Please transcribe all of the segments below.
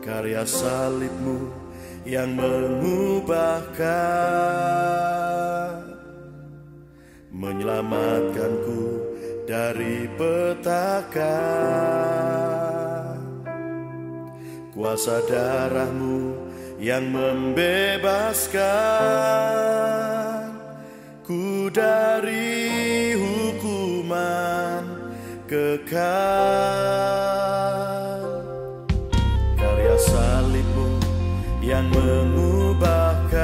karya salibmu yang mengubahkan, menyelamatkanku dari petaka. Kuasa darahmu yang membebaskan ku dari hukuman kekal. Karya salibmu yang mengubahkan,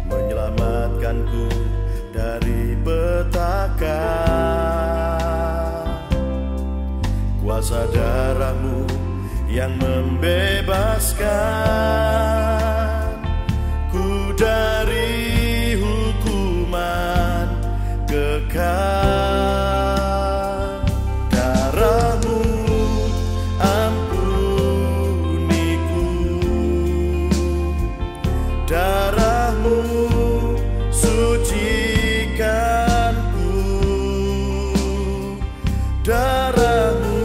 menyelamatkanku dari petaka. Kuasa darahmu yang membebaskan ku dari hukuman kekal. Darahmu ampuniku, darahmu sucikanku, darahmu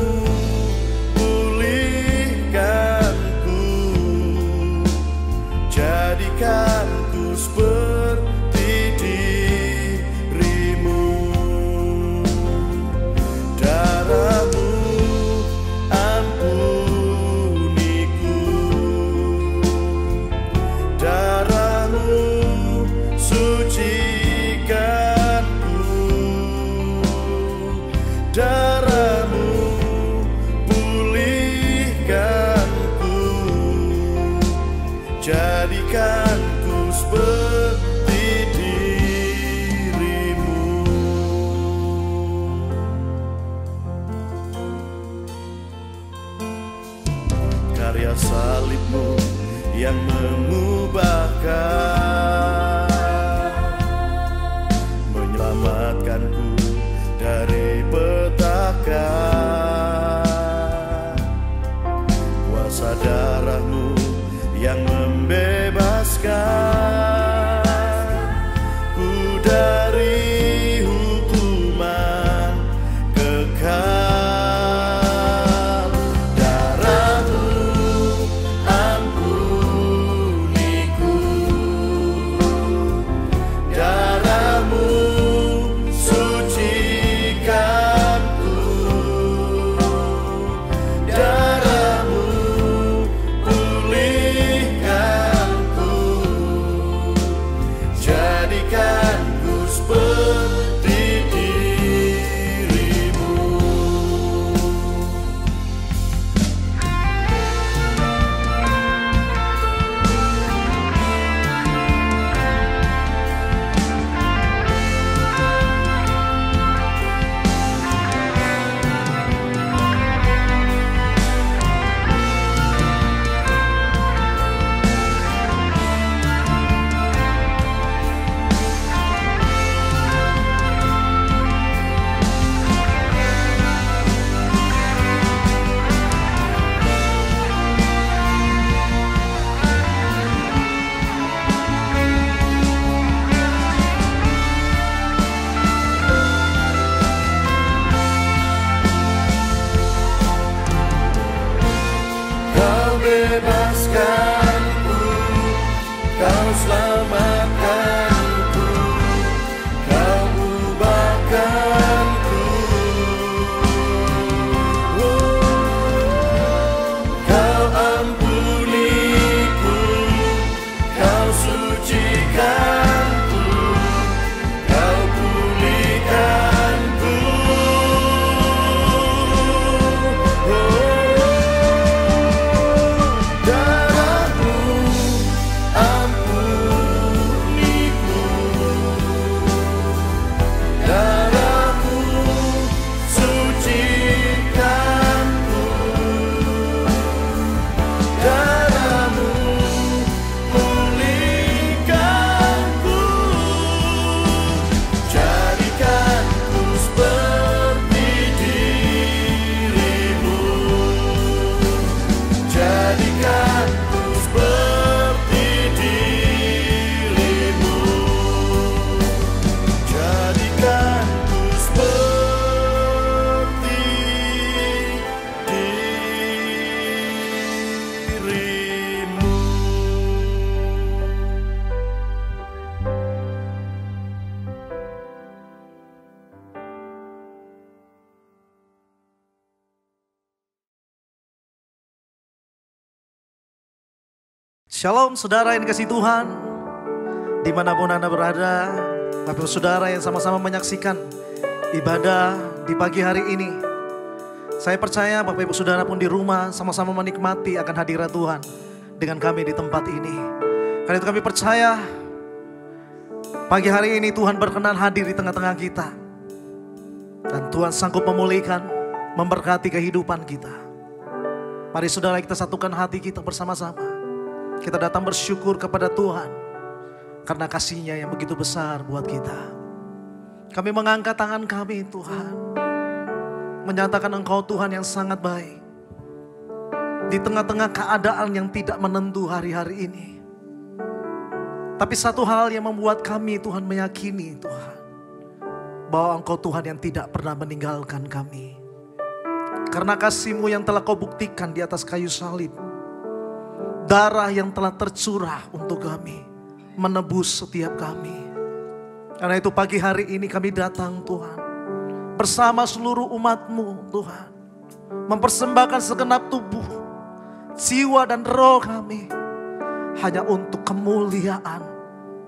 jadikanku seperti dirimu. Darahmu ampuniku, darahmu sucikanku, darahmu pulihkanku, jadikanku seperti dirimu. Karya salibmu yang mengubahkan, menyelamatkanku dari petaka. Kuasa darahmu yang membebaskan ku dari hukuman kekal. Darahmu ampuniku, Shalom saudara yang dikasihi Tuhan, dimanapun Anda berada, Bapak Saudara yang sama-sama menyaksikan ibadah di pagi hari ini. Saya percaya Bapak Ibu Saudara pun di rumah sama-sama menikmati akan hadirat Tuhan dengan kami di tempat ini. Karena itu kami percaya pagi hari ini Tuhan berkenan hadir di tengah-tengah kita. Dan Tuhan sanggup memulihkan, memberkati kehidupan kita. Mari saudara kita satukan hati kita bersama-sama. Kita datang bersyukur kepada Tuhan karena kasih-Nya yang begitu besar buat kita. Kami mengangkat tangan kami Tuhan, menyatakan Engkau Tuhan yang sangat baik. Di tengah-tengah keadaan yang tidak menentu hari-hari ini. Tapi satu hal yang membuat kami Tuhan meyakini Tuhan, bahwa Engkau Tuhan yang tidak pernah meninggalkan kami. Karena kasih-Mu yang telah Kau buktikan di atas kayu salib. Darah yang telah tercurah untuk kami, menebus setiap kami. Karena itu pagi hari ini kami datang Tuhan, bersama seluruh umat-Mu Tuhan, mempersembahkan segenap tubuh, jiwa dan roh kami, hanya untuk kemuliaan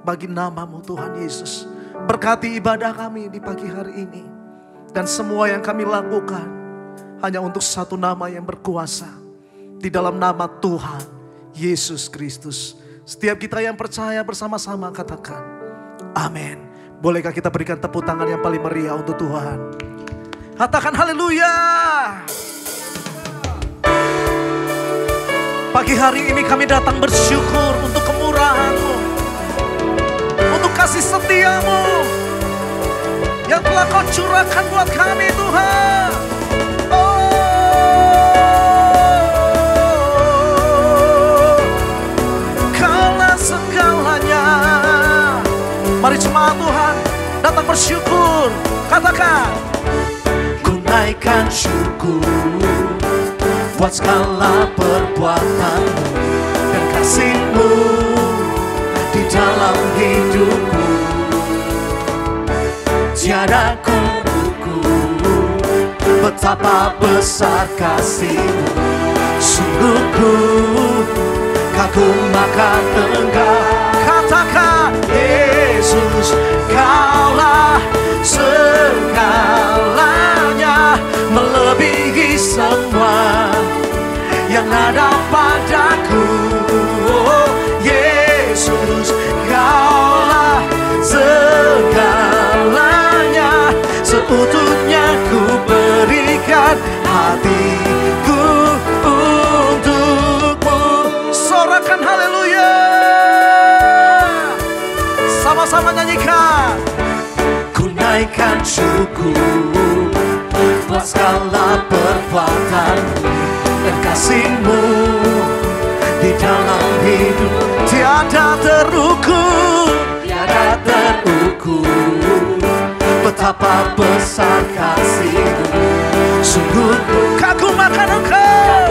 bagi nama-Mu Tuhan Yesus. Berkati ibadah kami di pagi hari ini. Dan semua yang kami lakukan hanya untuk satu nama yang berkuasa, di dalam nama Tuhan Yesus Kristus. Setiap kita yang percaya bersama-sama katakan amin. Bolehkah kita berikan tepuk tangan yang paling meriah untuk Tuhan? Katakan haleluya. Pagi hari ini kami datang bersyukur untuk kemurahan-Mu, untuk kasih setia-Mu yang telah Kau curahkan buat kami Tuhan. Mari jemaat Tuhan datang bersyukur. Katakan, ku naikkan syukur buat segala perbuatan-Mu dan kasih-Mu di dalam hidupku. Tiada kuukur betapa besar kasih-Mu. Sungguh ku kagum akan Engkau. Katakan, Yesus, Kaulah segalanya, melebihi semua yang ada padaku. Oh, Yesus, Kaulah segalanya, seutuhnya ku berikan hatiku untuk-Mu. Sorakan haleluya. Sama-sama nyanyikan. Ku naikkan syukur buat segala perbuatan-Mu dan kasih-Mu di dalam hidup. Tiada terukur, tiada terukur betapa besar kasih-Mu. Sungguh kagum akan Engkau.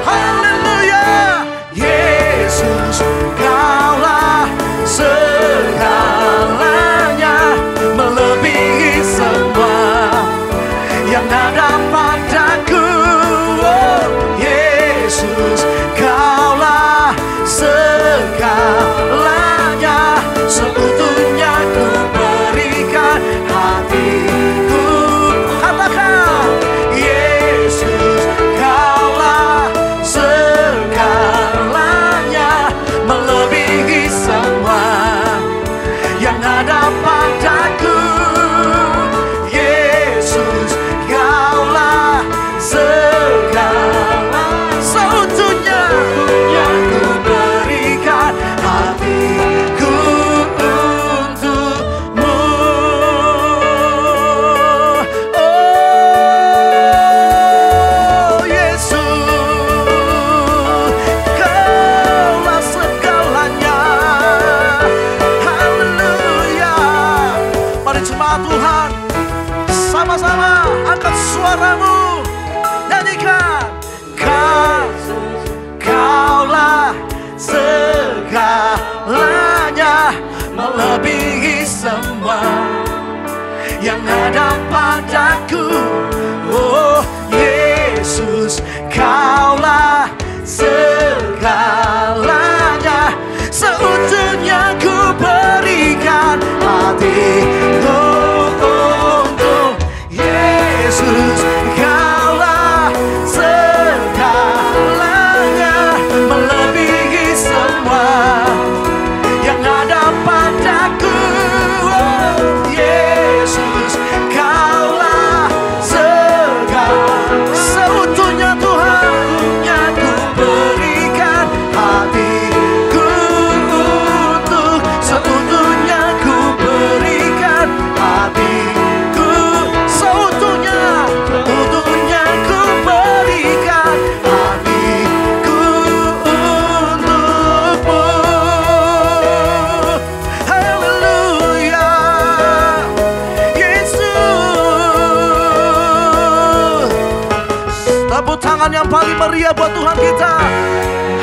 Haleluya. Yesus, Kaulah segalanya, melebihi semua yang ada padaku. Oh, Yesus, Kaulah segalanya, seutuhnya ku berikan hatiku. Katakan, Yesus, Tepuk tangan yang paling meriah buat Tuhan kita.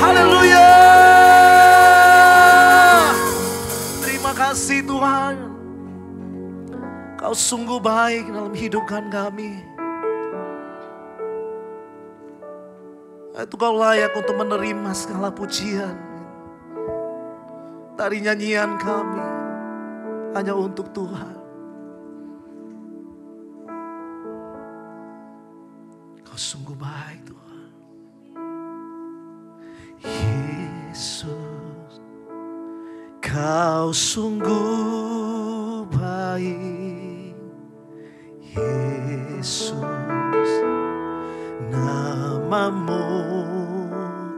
Haleluya. Terima kasih Tuhan. Kau sungguh baik dalam hidupkan kami. Itu Kau layak untuk menerima segala pujian dari nyanyian kami hanya untuk Tuhan. Kau sungguh baik Tuhan. Yesus, Kau sungguh baik. Yesus, nama-Mu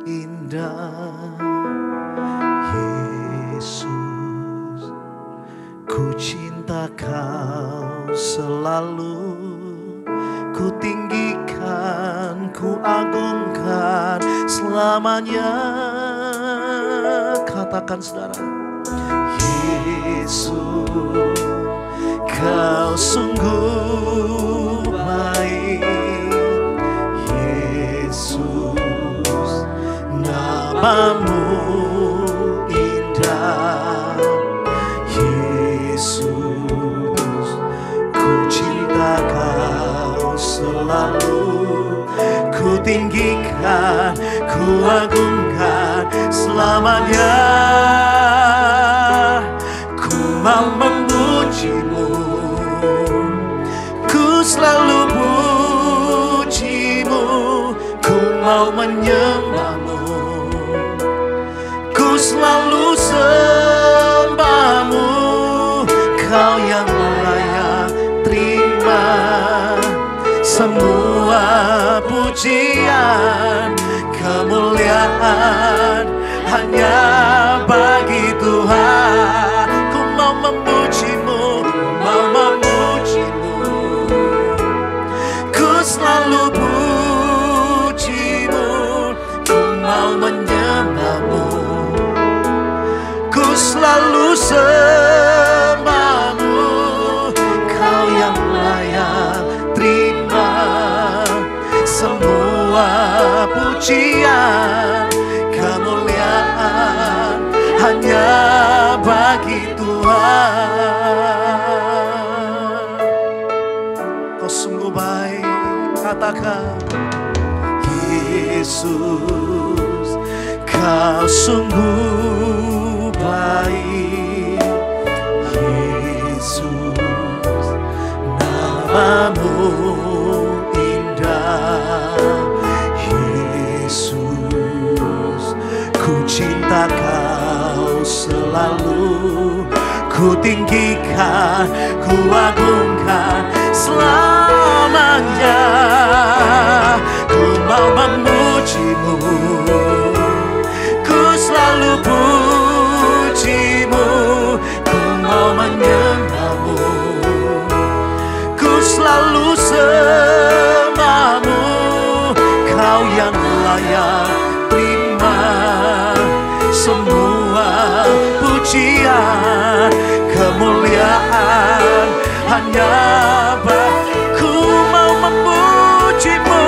indah. Yesus, ku cinta Kau selalu. Ku tinggikan, ku agungkan selamanya. Katakan saudara. Yesus, Kau sungguh baik. Yesus, nama-Mu indah. Yesus, ku cinta Kau selalu. Ku tinggikan, ku agungkan selamanya. Ku mau memuji-Mu, ku selalu puji-Mu. Ku mau menyembah-Mu, ku selalu sembah-Mu. Kau yang layak terima semua pujian, kemuliaan hanya bagi Tuhan. Ku mau memuji-Mu, mau memuji-Mu, ku selalu puji-Mu. Ku mau menyembah-Mu, ku selalu sembah-Mu. Kau yang layak terima semua pujian, kemuliaan hanya bagi Tuhan. Kau sungguh baik. Katakan, Yesus, Kau sungguh baik. Yesus, nama-Mu indah. Yesus, ku cinta Kau selalu. Ku tinggikan, ku agungkan selamanya. Ku mau memuji-Mu, ku selalu puji-Mu. Ku mau menyembah-Mu, ku selalu sembah-Mu. Kau yang layak terima semua pujian, kemuliaan hanya Ku mau memuji-Mu,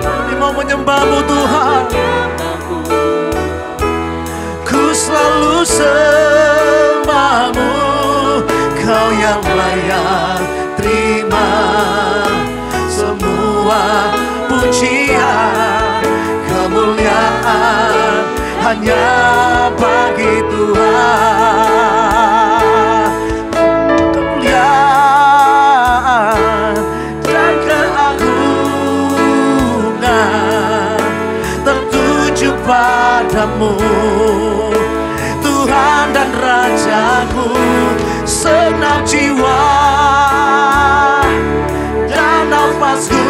Ku mau menyembah-Mu Tuhan. Ku selalu sembah-Mu. Kau yang layak terima semua pujian, kemuliaan hanya bagi Tuhan. Kemuliaan dan keagungan tertuju padamu, Tuhan dan Rajaku. Segenap jiwa dan nafasku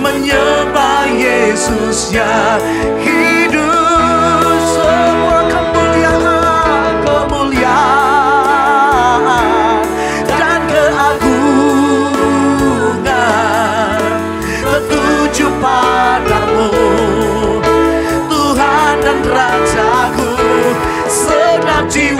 menyembah Yesus yang hidup. Semua kemuliaan dan keagungan tertuju padamu, Tuhan dan Rajaku. Segenap jiwa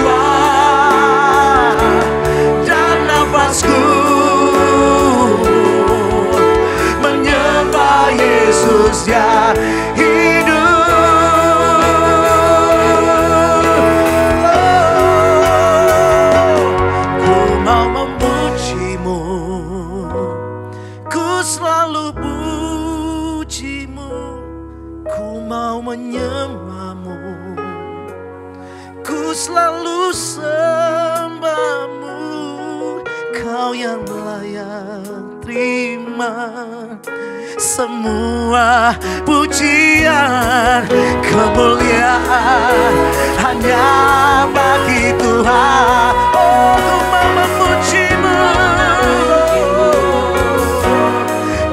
Ku selalu sembahmu, Kau yang layak terima semua pujian, kemuliaan hanya bagi Tuhan. Oh, ku mau memuji-Mu,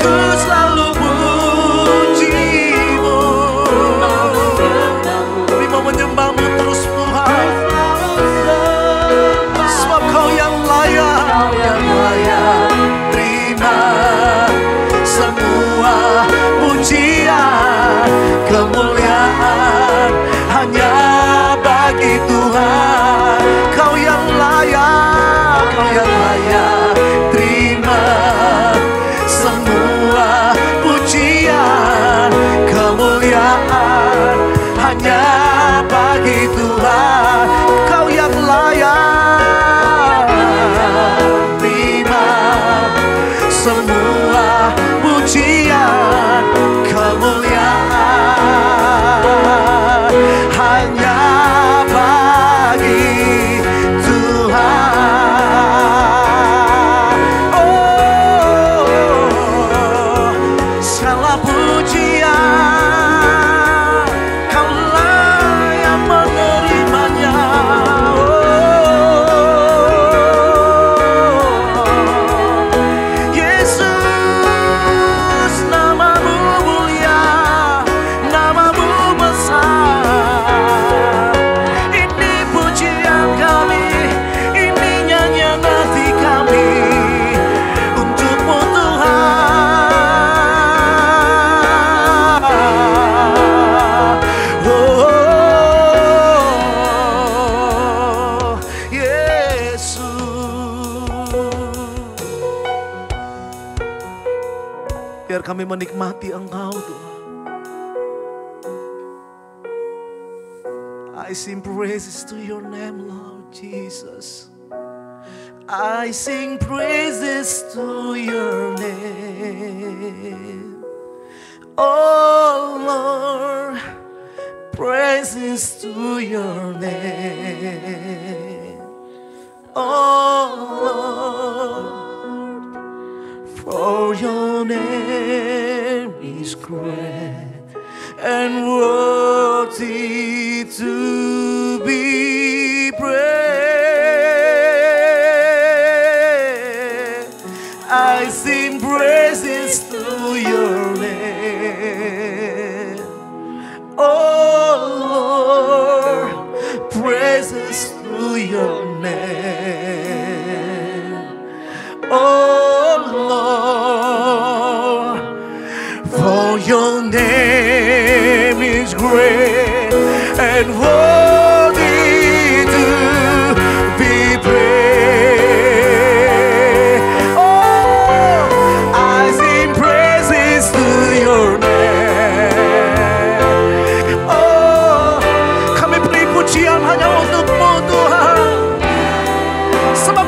ku selalu puji-Mu, kami mau menyembah-Mu terus Tuhan, sebab Kau yang layak terima semua pujian, kemuliaan hanya bagi Tuhan. Kau yang layak terima semua pujian, kemuliaan hanya bagi Tuhan. Kau yang layak terima semua pujian, kemuliaan hanya bagi Tuhan. Oh, segala pujian Kau layak menerimanya. Yesus, namamu mulia, namamu besar. Ini pujian kami, ini nyanyian hati kami untukmu Tuhan. Oh, Yesus, biar kami menikmati Engkau Tuhan. I sing praises to your name, Lord Jesus. I sing praises to your name. Oh Lord, praises to your name. Oh Lord, for your name is great and worthy to be praised. I sing praises to your name. Oh Lord, praises to your name. Oh Lord, for your name is great and worthy to be praised. Oh, I sing praises to your name. Oh, kami beri pujian hanya untuk-Mu Tuhan. Sebab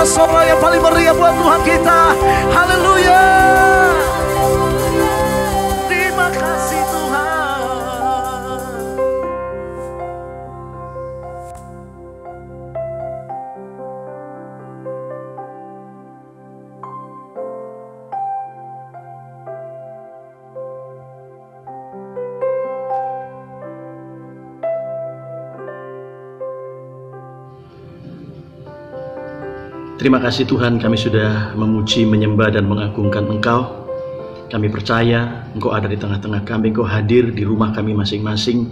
sorak-sorai yang paling meriah buat Tuhan kita. Haleluya. Terima kasih Tuhan. Terima kasih Tuhan, kami sudah memuji, menyembah, dan mengagungkan Engkau. Kami percaya Engkau ada di tengah-tengah kami, Engkau hadir di rumah kami masing-masing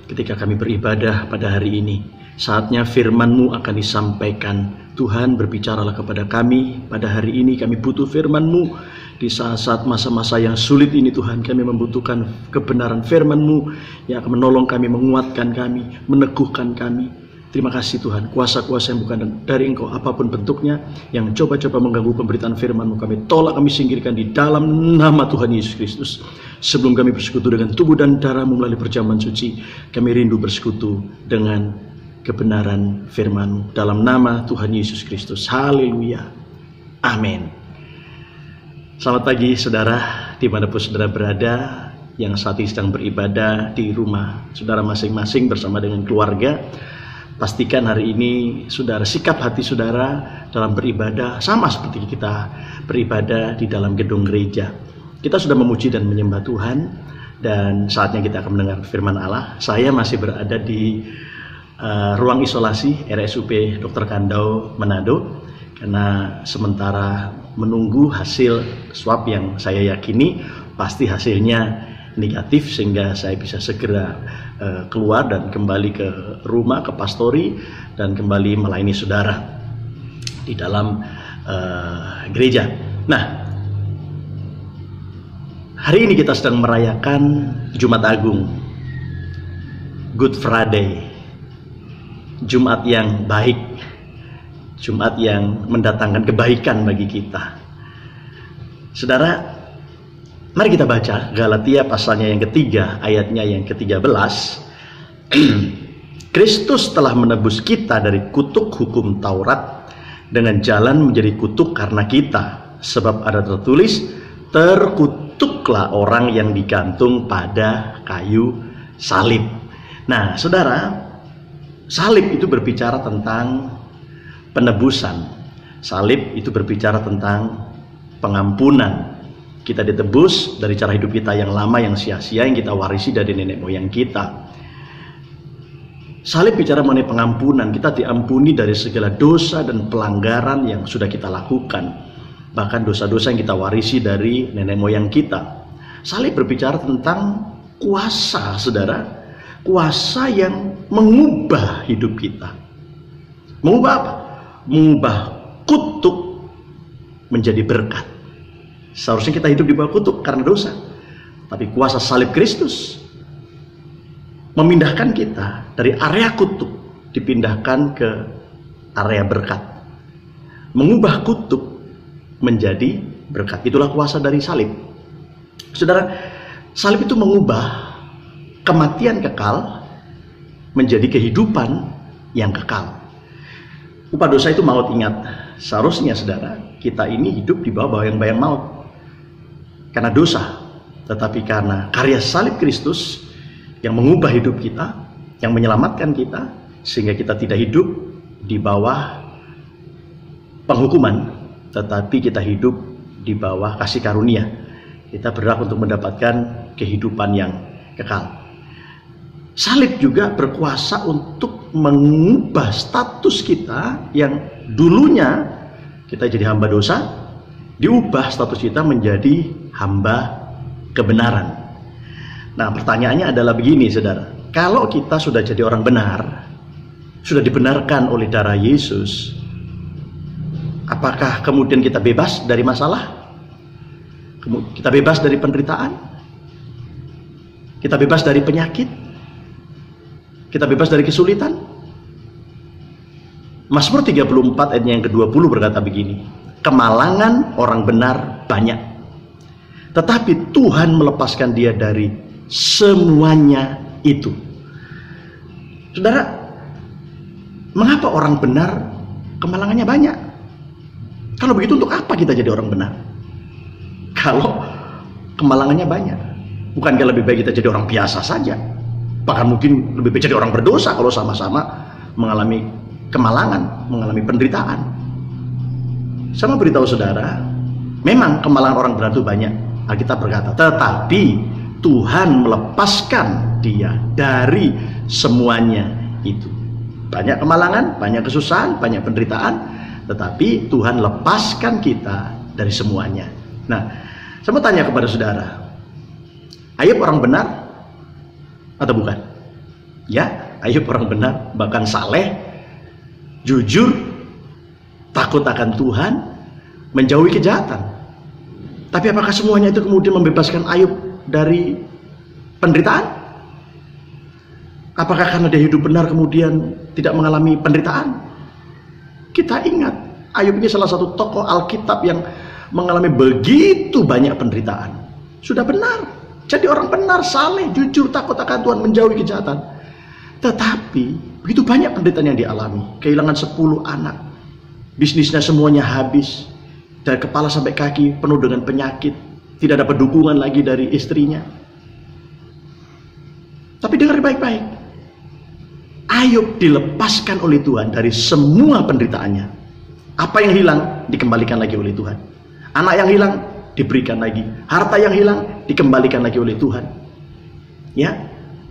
ketika kami beribadah pada hari ini. Saatnya firman-Mu akan disampaikan. Tuhan, berbicaralah kepada kami pada hari ini. Kami butuh firman-Mu di saat-saat masa-masa yang sulit ini. Tuhan, kami membutuhkan kebenaran firman-Mu yang akan menolong kami, menguatkan kami, meneguhkan kami. Terima kasih Tuhan, kuasa-kuasa yang bukan dari Engkau apapun bentuknya, yang coba-coba mengganggu pemberitaan firman-Mu, kami tolak, kami singkirkan di dalam nama Tuhan Yesus Kristus. Sebelum kami bersekutu dengan tubuh dan darah-Mu melalui perjamuan suci, kami rindu bersekutu dengan kebenaran firman-Mu. Dalam nama Tuhan Yesus Kristus, haleluya, amin. Selamat pagi saudara, dimanapun saudara berada, yang saat ini sedang beribadah di rumah saudara masing-masing bersama dengan keluarga. Pastikan hari ini saudara, sikap hati saudara dalam beribadah sama seperti kita beribadah di dalam gedung gereja. Kita sudah memuji dan menyembah Tuhan, dan saatnya kita akan mendengar firman Allah. Saya masih berada di ruang isolasi RSUP Dr. Kandau Manado, karena sementara menunggu hasil swab yang saya yakini pasti hasilnya negatif, sehingga saya bisa segera keluar dan kembali ke rumah, ke pastori, dan kembali melayani saudara di dalam gereja. Nah, hari ini kita sedang merayakan Jumat Agung, Good Friday, Jumat yang baik, Jumat yang mendatangkan kebaikan bagi kita. Saudara, mari kita baca Galatia pasalnya yang ketiga, ayatnya yang ke-13. Kristus telah menebus kita dari kutuk hukum Taurat dengan jalan menjadi kutuk karena kita. Sebab ada tertulis, terkutuklah orang yang digantung pada kayu salib. Nah saudara, salib itu berbicara tentang penebusan. Salib itu berbicara tentang pengampunan. Kita ditebus dari cara hidup kita yang lama, yang sia-sia, yang kita warisi dari nenek moyang kita. Salib bicara mengenai pengampunan. Kita diampuni dari segala dosa dan pelanggaran yang sudah kita lakukan, bahkan dosa-dosa yang kita warisi dari nenek moyang kita. Salib berbicara tentang kuasa, saudara, kuasa yang mengubah hidup kita. Mengubah apa? Mengubah kutuk menjadi berkat. Seharusnya kita hidup di bawah kutuk karena dosa, tapi kuasa salib Kristus memindahkan kita dari area kutuk, dipindahkan ke area berkat, mengubah kutuk menjadi berkat. Itulah kuasa dari salib. Saudara, salib itu mengubah kematian kekal menjadi kehidupan yang kekal. Upah dosa itu maut, ingat. Seharusnya saudara, kita ini hidup di bawah bayang-bayang maut karena dosa, tetapi karena karya salib Kristus yang mengubah hidup kita, yang menyelamatkan kita, sehingga kita tidak hidup di bawah penghukuman, tetapi kita hidup di bawah kasih karunia. Kita berhak untuk mendapatkan kehidupan yang kekal. Salib juga berkuasa untuk mengubah status kita yang dulunya kita jadi hamba dosa, diubah status kita menjadi hamba kebenaran. Nah, pertanyaannya adalah begini, saudara. Kalau kita sudah jadi orang benar, sudah dibenarkan oleh darah Yesus, apakah kemudian kita bebas dari masalah? Kita bebas dari penderitaan? Kita bebas dari penyakit? Kita bebas dari kesulitan? Mazmur 34 ayatnya yang ke-20 berkata begini, kemalangan orang benar banyak, tetapi Tuhan melepaskan dia dari semuanya itu. Saudara, mengapa orang benar kemalangannya banyak? Kalau begitu untuk apa kita jadi orang benar? Kalau kemalangannya banyak. Bukankah lebih baik kita jadi orang biasa saja? Bahkan mungkin lebih baik jadi orang berdosa kalau sama-sama mengalami kemalangan, mengalami penderitaan. Sama beritahu saudara, memang kemalangan orang benar itu banyak. Alkitab berkata, tetapi Tuhan melepaskan dia dari semuanya itu. Banyak kemalangan, banyak kesusahan, banyak penderitaan, tetapi Tuhan lepaskan kita dari semuanya. Nah, saya mau tanya kepada saudara, Ayub orang benar atau bukan? Ya, Ayub orang benar, bahkan saleh, jujur, takut akan Tuhan, menjauhi kejahatan. Tapi apakah semuanya itu kemudian membebaskan Ayub dari penderitaan? Apakah karena dia hidup benar kemudian tidak mengalami penderitaan? Kita ingat, Ayub ini salah satu tokoh Alkitab yang mengalami begitu banyak penderitaan. Sudah benar, jadi orang benar, saleh, jujur, takut akan Tuhan, menjauhi kejahatan. Tetapi begitu banyak penderitaan yang dialami. Kehilangan 10 anak, bisnisnya semuanya habis, dari kepala sampai kaki penuh dengan penyakit, tidak dapat dukungan lagi dari istrinya. Tapi dengar baik-baik, Ayub dilepaskan oleh Tuhan dari semua penderitaannya. Apa yang hilang dikembalikan lagi oleh Tuhan. Anak yang hilang diberikan lagi. Harta yang hilang dikembalikan lagi oleh Tuhan. Ya,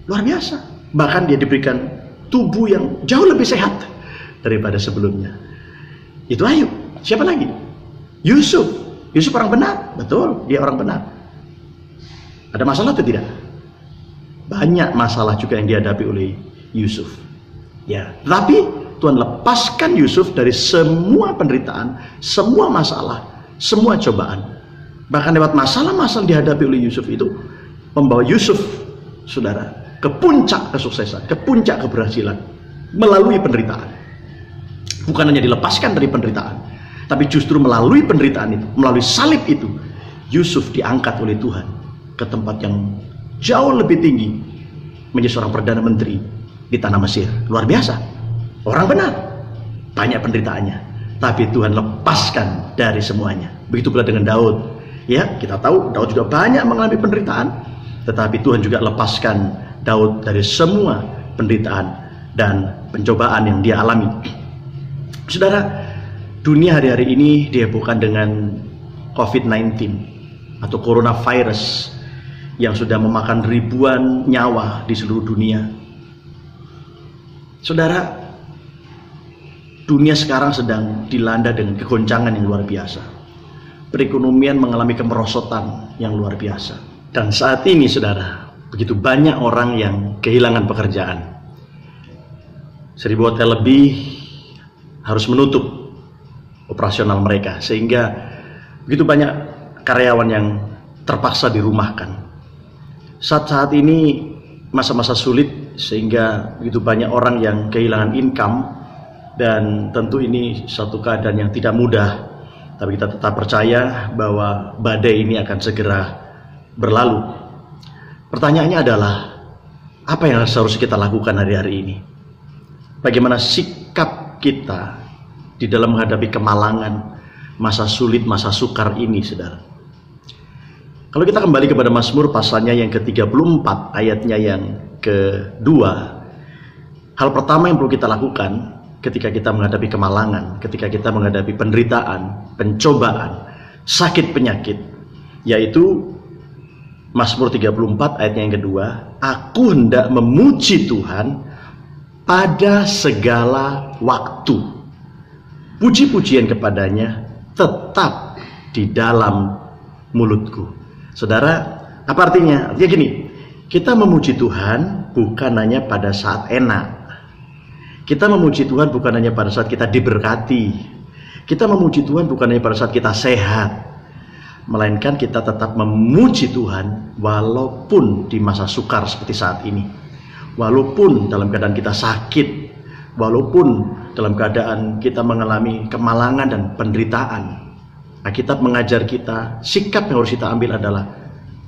luar biasa. Bahkan dia diberikan tubuh yang jauh lebih sehat daripada sebelumnya. Itu Ayub. Siapa lagi? Yusuf. Yusuf orang benar. Betul, dia orang benar. Ada masalah atau tidak? Banyak masalah juga yang dihadapi oleh Yusuf. Ya, tapi Tuhan lepaskan Yusuf dari semua penderitaan, semua masalah, semua cobaan. Bahkan lewat masalah-masalah dihadapi oleh Yusuf itu membawa Yusuf, saudara, ke puncak kesuksesan, ke puncak keberhasilan melalui penderitaan. Bukan hanya dilepaskan dari penderitaan, tapi justru melalui penderitaan itu, melalui salib itu, Yusuf diangkat oleh Tuhan ke tempat yang jauh lebih tinggi, menjadi seorang perdana menteri di tanah Mesir. Luar biasa. Orang benar, banyak penderitaannya, tapi Tuhan lepaskan dari semuanya. Begitu pula dengan Daud. Ya, kita tahu Daud juga banyak mengalami penderitaan, tetapi Tuhan juga lepaskan Daud dari semua penderitaan dan pencobaan yang dia alami. Saudara, dunia hari-hari ini dihebohkan dengan COVID-19 atau coronavirus yang sudah memakan ribuan nyawa di seluruh dunia. Saudara, dunia sekarang sedang dilanda dengan kegoncangan yang luar biasa. Perekonomian mengalami kemerosotan yang luar biasa. Dan saat ini, saudara, begitu banyak orang yang kehilangan pekerjaan. 1000 hotel lebih harus menutup operasional mereka, sehingga begitu banyak karyawan yang terpaksa dirumahkan. Saat-saat ini masa-masa sulit, sehingga begitu banyak orang yang kehilangan income, dan tentu ini satu keadaan yang tidak mudah. Tapi kita tetap percaya bahwa badai ini akan segera berlalu. Pertanyaannya adalah, apa yang harus kita lakukan hari-hari ini? Bagaimana sikap kita di dalam menghadapi kemalangan, masa sulit, masa sukar ini, saudara? Kalau kita kembali kepada Mazmur pasalnya yang ke-34, ayatnya yang kedua, hal pertama yang perlu kita lakukan ketika kita menghadapi kemalangan, ketika kita menghadapi penderitaan, pencobaan, sakit penyakit, yaitu Mazmur 34 ayatnya yang kedua, aku hendak memuji Tuhan pada segala waktu. Puji-pujian kepadanya tetap di dalam mulutku. Saudara, apa artinya? Artinya gini, kita memuji Tuhan bukan hanya pada saat enak. Kita memuji Tuhan bukan hanya pada saat kita diberkati. Kita memuji Tuhan bukan hanya pada saat kita sehat. Melainkan kita tetap memuji Tuhan walaupun di masa sukar seperti saat ini. Walaupun dalam keadaan kita sakit. Walaupun dalam keadaan kita mengalami kemalangan dan penderitaan. Alkitab mengajar kita, sikap yang harus kita ambil adalah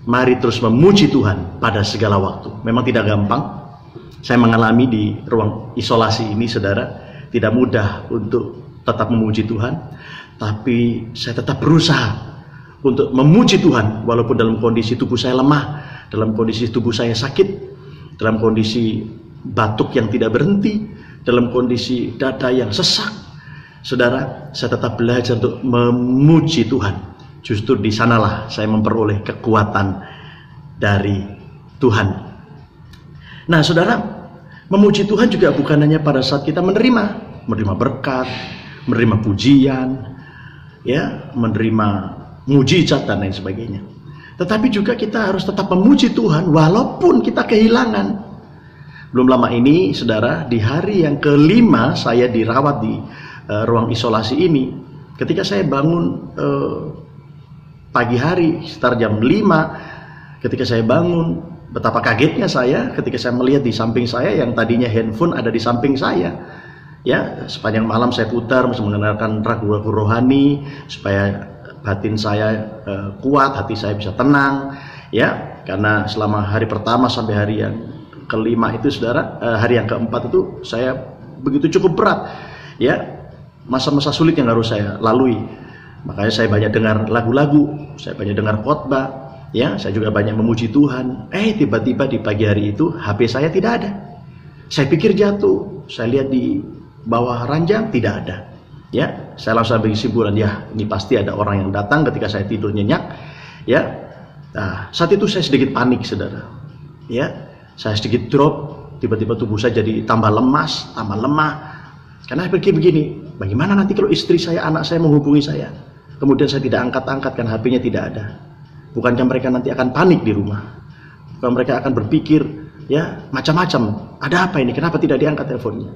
mari terus memuji Tuhan pada segala waktu. Memang tidak gampang. Saya mengalami di ruang isolasi ini, saudara, tidak mudah untuk tetap memuji Tuhan, tapi saya tetap berusaha untuk memuji Tuhan walaupun dalam kondisi tubuh saya lemah, dalam kondisi tubuh saya sakit, dalam kondisi batuk yang tidak berhenti, dalam kondisi dada yang sesak. Saudara, saya tetap belajar untuk memuji Tuhan. Justru di sanalah saya memperoleh kekuatan dari Tuhan. Nah, saudara, memuji Tuhan juga bukan hanya pada saat kita menerima berkat, menerima pujian, ya, menerima mujizat dan lain sebagainya. Tetapi juga kita harus tetap memuji Tuhan walaupun kita kehilangan. Belum lama ini, saudara, di hari yang kelima saya dirawat di ruang isolasi ini. Ketika saya bangun pagi hari sekitar jam 5, ketika saya bangun, betapa kagetnya saya ketika saya melihat di samping saya yang tadinya handphone ada di samping saya. Ya, sepanjang malam saya putar mengenalkan ragu-ragu rohani supaya batin saya kuat, hati saya bisa tenang, ya, karena selama hari pertama sampai hari yang kelima itu, saudara, hari yang keempat itu saya begitu cukup berat, ya, masa-masa sulit yang harus saya lalui. Makanya saya banyak dengar lagu-lagu, saya banyak dengar khotbah, ya, saya juga banyak memuji Tuhan. Tiba-tiba di pagi hari itu HP saya tidak ada. Saya pikir jatuh, saya lihat di bawah ranjang tidak ada. Ya, saya langsung ambil kesimpulan, ya, ini pasti ada orang yang datang ketika saya tidur nyenyak. Ya, nah, saat itu saya sedikit panik, saudara. Ya, saya sedikit drop, tiba-tiba tubuh saya jadi tambah lemas, tambah lemah. Karena saya pikir begini, bagaimana nanti kalau istri saya, anak saya menghubungi saya, kemudian saya tidak angkat-angkat karena HP-nya tidak ada. Bukankah mereka nanti akan panik di rumah? Bukan mereka akan berpikir, ya, macam-macam. Ada apa ini? Kenapa tidak diangkat teleponnya?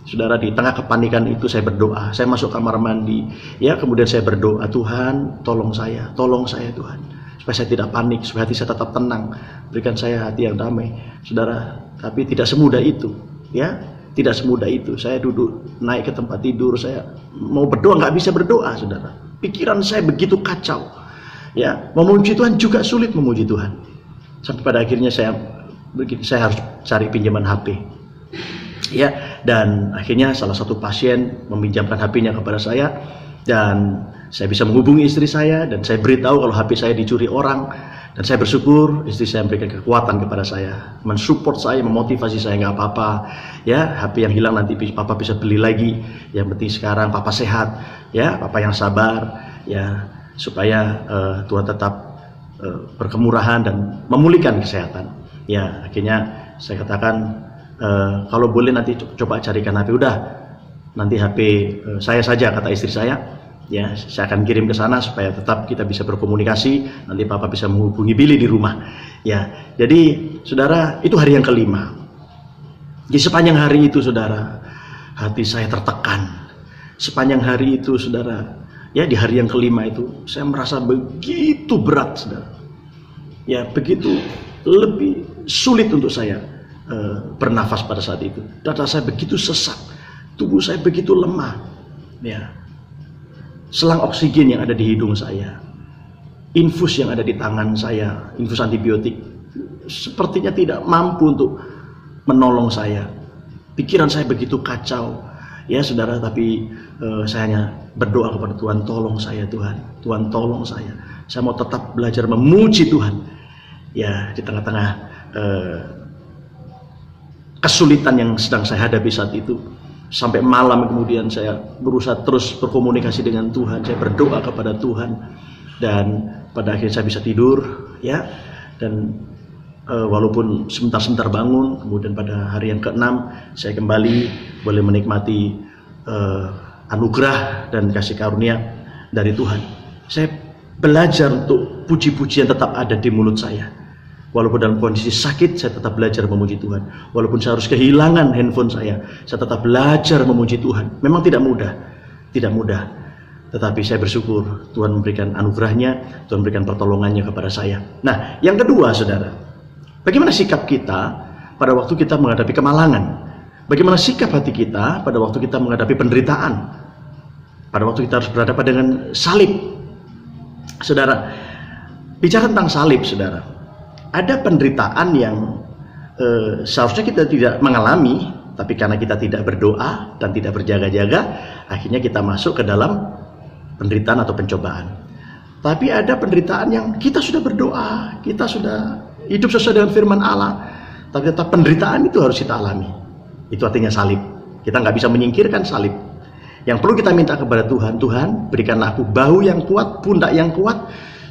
Saudara, di tengah kepanikan itu saya berdoa. Saya masuk kamar mandi, ya, kemudian saya berdoa, Tuhan, tolong saya Tuhan, supaya saya tidak panik, supaya hati saya tetap tenang, berikan saya hati yang damai. Saudara, tapi tidak semudah itu, ya, tidak semudah itu. Saya duduk naik ke tempat tidur, saya mau berdoa nggak bisa berdoa, saudara. Pikiran saya begitu kacau, ya, memuji Tuhan juga sulit memuji Tuhan. Sampai pada akhirnya saya harus cari pinjaman HP. Ya, dan akhirnya salah satu pasien meminjamkan HP-nya kepada saya dan saya bisa menghubungi istri saya dan saya beritahu kalau HP saya dicuri orang, dan saya bersyukur istri saya memberikan kekuatan kepada saya, mensupport saya, memotivasi saya, nggak apa-apa, ya, HP yang hilang nanti papa bisa beli lagi, yang penting sekarang papa sehat, ya, papa yang sabar, ya, supaya Tuhan tetap berkemurahan dan memulihkan kesehatan. Ya, akhirnya saya katakan, kalau boleh nanti coba carikan HP. Udah, nanti HP saya saja, kata istri saya, ya, saya akan kirim ke sana supaya tetap kita bisa berkomunikasi. Nanti papa bisa menghubungi Billy di rumah. Ya, jadi saudara, itu hari yang kelima. Di sepanjang hari itu, saudara, hati saya tertekan. Sepanjang hari itu, saudara, ya, di hari yang kelima itu saya merasa begitu berat, saudara. Ya, begitu lebih sulit untuk saya bernafas pada saat itu. Dada saya begitu sesak, tubuh saya begitu lemah, ya. Selang oksigen yang ada di hidung saya, infus yang ada di tangan saya, infus antibiotik, sepertinya tidak mampu untuk menolong saya. Pikiran saya begitu kacau, ya, saudara. Tapi saya hanya berdoa kepada Tuhan, tolong saya Tuhan, Tuhan tolong saya. Saya mau tetap belajar memuji Tuhan, ya, di tengah-tengah kesulitan yang sedang saya hadapi saat itu. Sampai malam kemudian saya berusaha terus berkomunikasi dengan Tuhan, saya berdoa kepada Tuhan, dan pada akhirnya saya bisa tidur, ya. Dan walaupun sebentar-sebentar bangun, kemudian pada hari yang ke-6 saya kembali boleh menikmati anugerah dan kasih karunia dari Tuhan. Saya belajar untuk puji-pujian tetap ada di mulut saya. Walaupun dalam kondisi sakit, saya tetap belajar memuji Tuhan. Walaupun saya harus kehilangan handphone saya tetap belajar memuji Tuhan. Memang tidak mudah, tidak mudah. Tetapi saya bersyukur Tuhan memberikan anugerahnya, Tuhan memberikan pertolongannya kepada saya. Nah, yang kedua, saudara, bagaimana sikap kita pada waktu kita menghadapi kemalangan? Bagaimana sikap hati kita pada waktu kita menghadapi penderitaan? Pada waktu kita harus berhadapan dengan salib. Saudara, bicara tentang salib, saudara, ada penderitaan yang seharusnya kita tidak mengalami, tapi karena kita tidak berdoa dan tidak berjaga-jaga, Akhirnya kita masuk ke dalam penderitaan atau pencobaan. Tapi ada penderitaan yang kita sudah berdoa, kita sudah hidup sesuai dengan firman Allah, tapi tetap penderitaan itu harus kita alami. Itu artinya salib. Kita nggak bisa menyingkirkan salib. Yang perlu kita minta kepada Tuhan, Tuhan berikanlah aku bahu yang kuat, pundak yang kuat,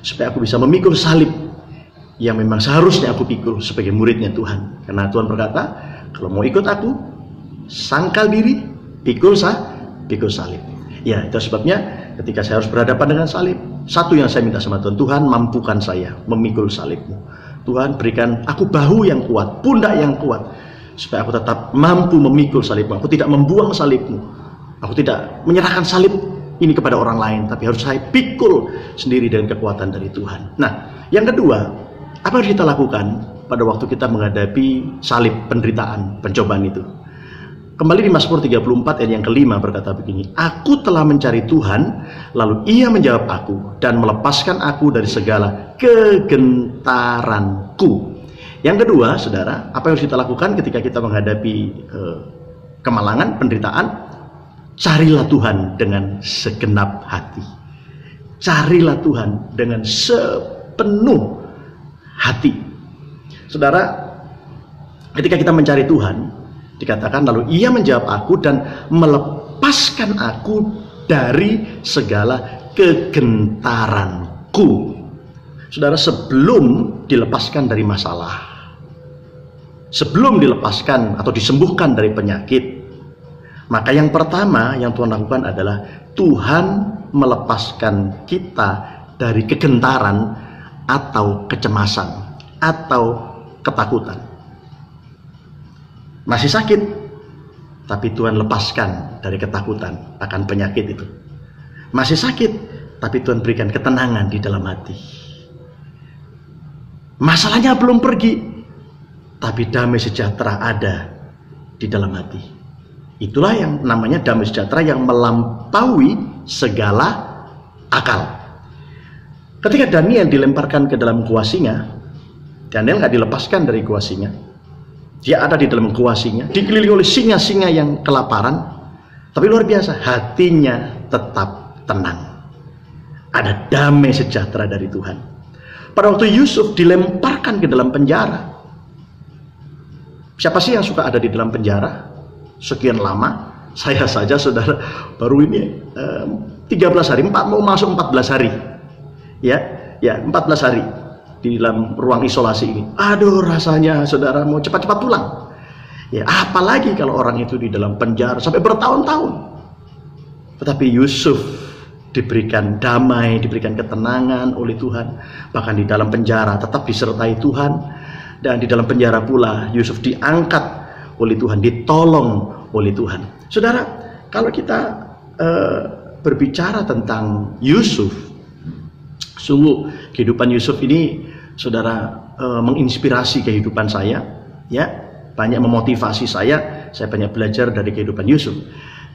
supaya aku bisa memikul salib yang memang seharusnya aku pikul sebagai muridnya Tuhan. Karena Tuhan berkata, kalau mau ikut aku, sangkal diri, pikul salib. Ya, itu sebabnya ketika saya harus berhadapan dengan salib, satu yang saya minta sama Tuhan, Tuhan mampukan saya memikul salibmu. Tuhan berikan aku bahu yang kuat, pundak yang kuat, supaya aku tetap mampu memikul salibmu. Aku tidak membuang salibmu. Aku tidak menyerahkan salib ini kepada orang lain, tapi harus saya pikul sendiri dengan kekuatan dari Tuhan. Nah, yang kedua, apa yang harus kita lakukan pada waktu kita menghadapi salib, penderitaan, pencobaan itu? Kembali di Mazmur 34 ayat yang kelima berkata begini, aku telah mencari Tuhan, lalu ia menjawab aku dan melepaskan aku dari segala kegentaranku. Yang kedua, saudara, apa yang harus kita lakukan ketika kita menghadapi kemalangan, penderitaan? Carilah Tuhan dengan segenap hati. Carilah Tuhan dengan sepenuh hati. Saudara, ketika kita mencari Tuhan, dikatakan lalu ia menjawab aku dan melepaskan aku dari segala kegentaranku. Saudara, sebelum dilepaskan dari masalah, sebelum dilepaskan atau disembuhkan dari penyakit, maka yang pertama yang Tuhan lakukan adalah Tuhan melepaskan kita dari kegentaran atau kecemasan atau ketakutan. Masih sakit, tapi Tuhan lepaskan dari ketakutan akan penyakit itu. Masih sakit, tapi Tuhan berikan ketenangan di dalam hati. Masalahnya belum pergi, tapi damai sejahtera ada di dalam hati. Itulah yang namanya damai sejahtera yang melampaui segala akal. Ketika Daniel dilemparkan ke dalam gua singa, Daniel nggak dilepaskan dari gua singa. Dia ada di dalam gua singa, dikelilingi oleh singa-singa yang kelaparan, tapi luar biasa, hatinya tetap tenang. Ada damai sejahtera dari Tuhan. Pada waktu Yusuf dilemparkan ke dalam penjara, siapa sih yang suka ada di dalam penjara sekian lama? Saya saja, saudara, baru ini 13 hari, mau masuk 14 hari, ya 14 hari di dalam ruang isolasi ini. Aduh, rasanya saudara mau cepat-cepat pulang. Ya, apalagi kalau orang itu di dalam penjara sampai bertahun-tahun. Tetapi Yusuf diberikan damai, diberikan ketenangan oleh Tuhan. Bahkan di dalam penjara tetap disertai Tuhan. Dan di dalam penjara pula Yusuf diangkat oleh Tuhan, ditolong oleh Tuhan. Saudara, kalau kita berbicara tentang Yusuf, sungguh kehidupan Yusuf ini, saudara, menginspirasi kehidupan saya, ya, banyak memotivasi saya banyak belajar dari kehidupan Yusuf.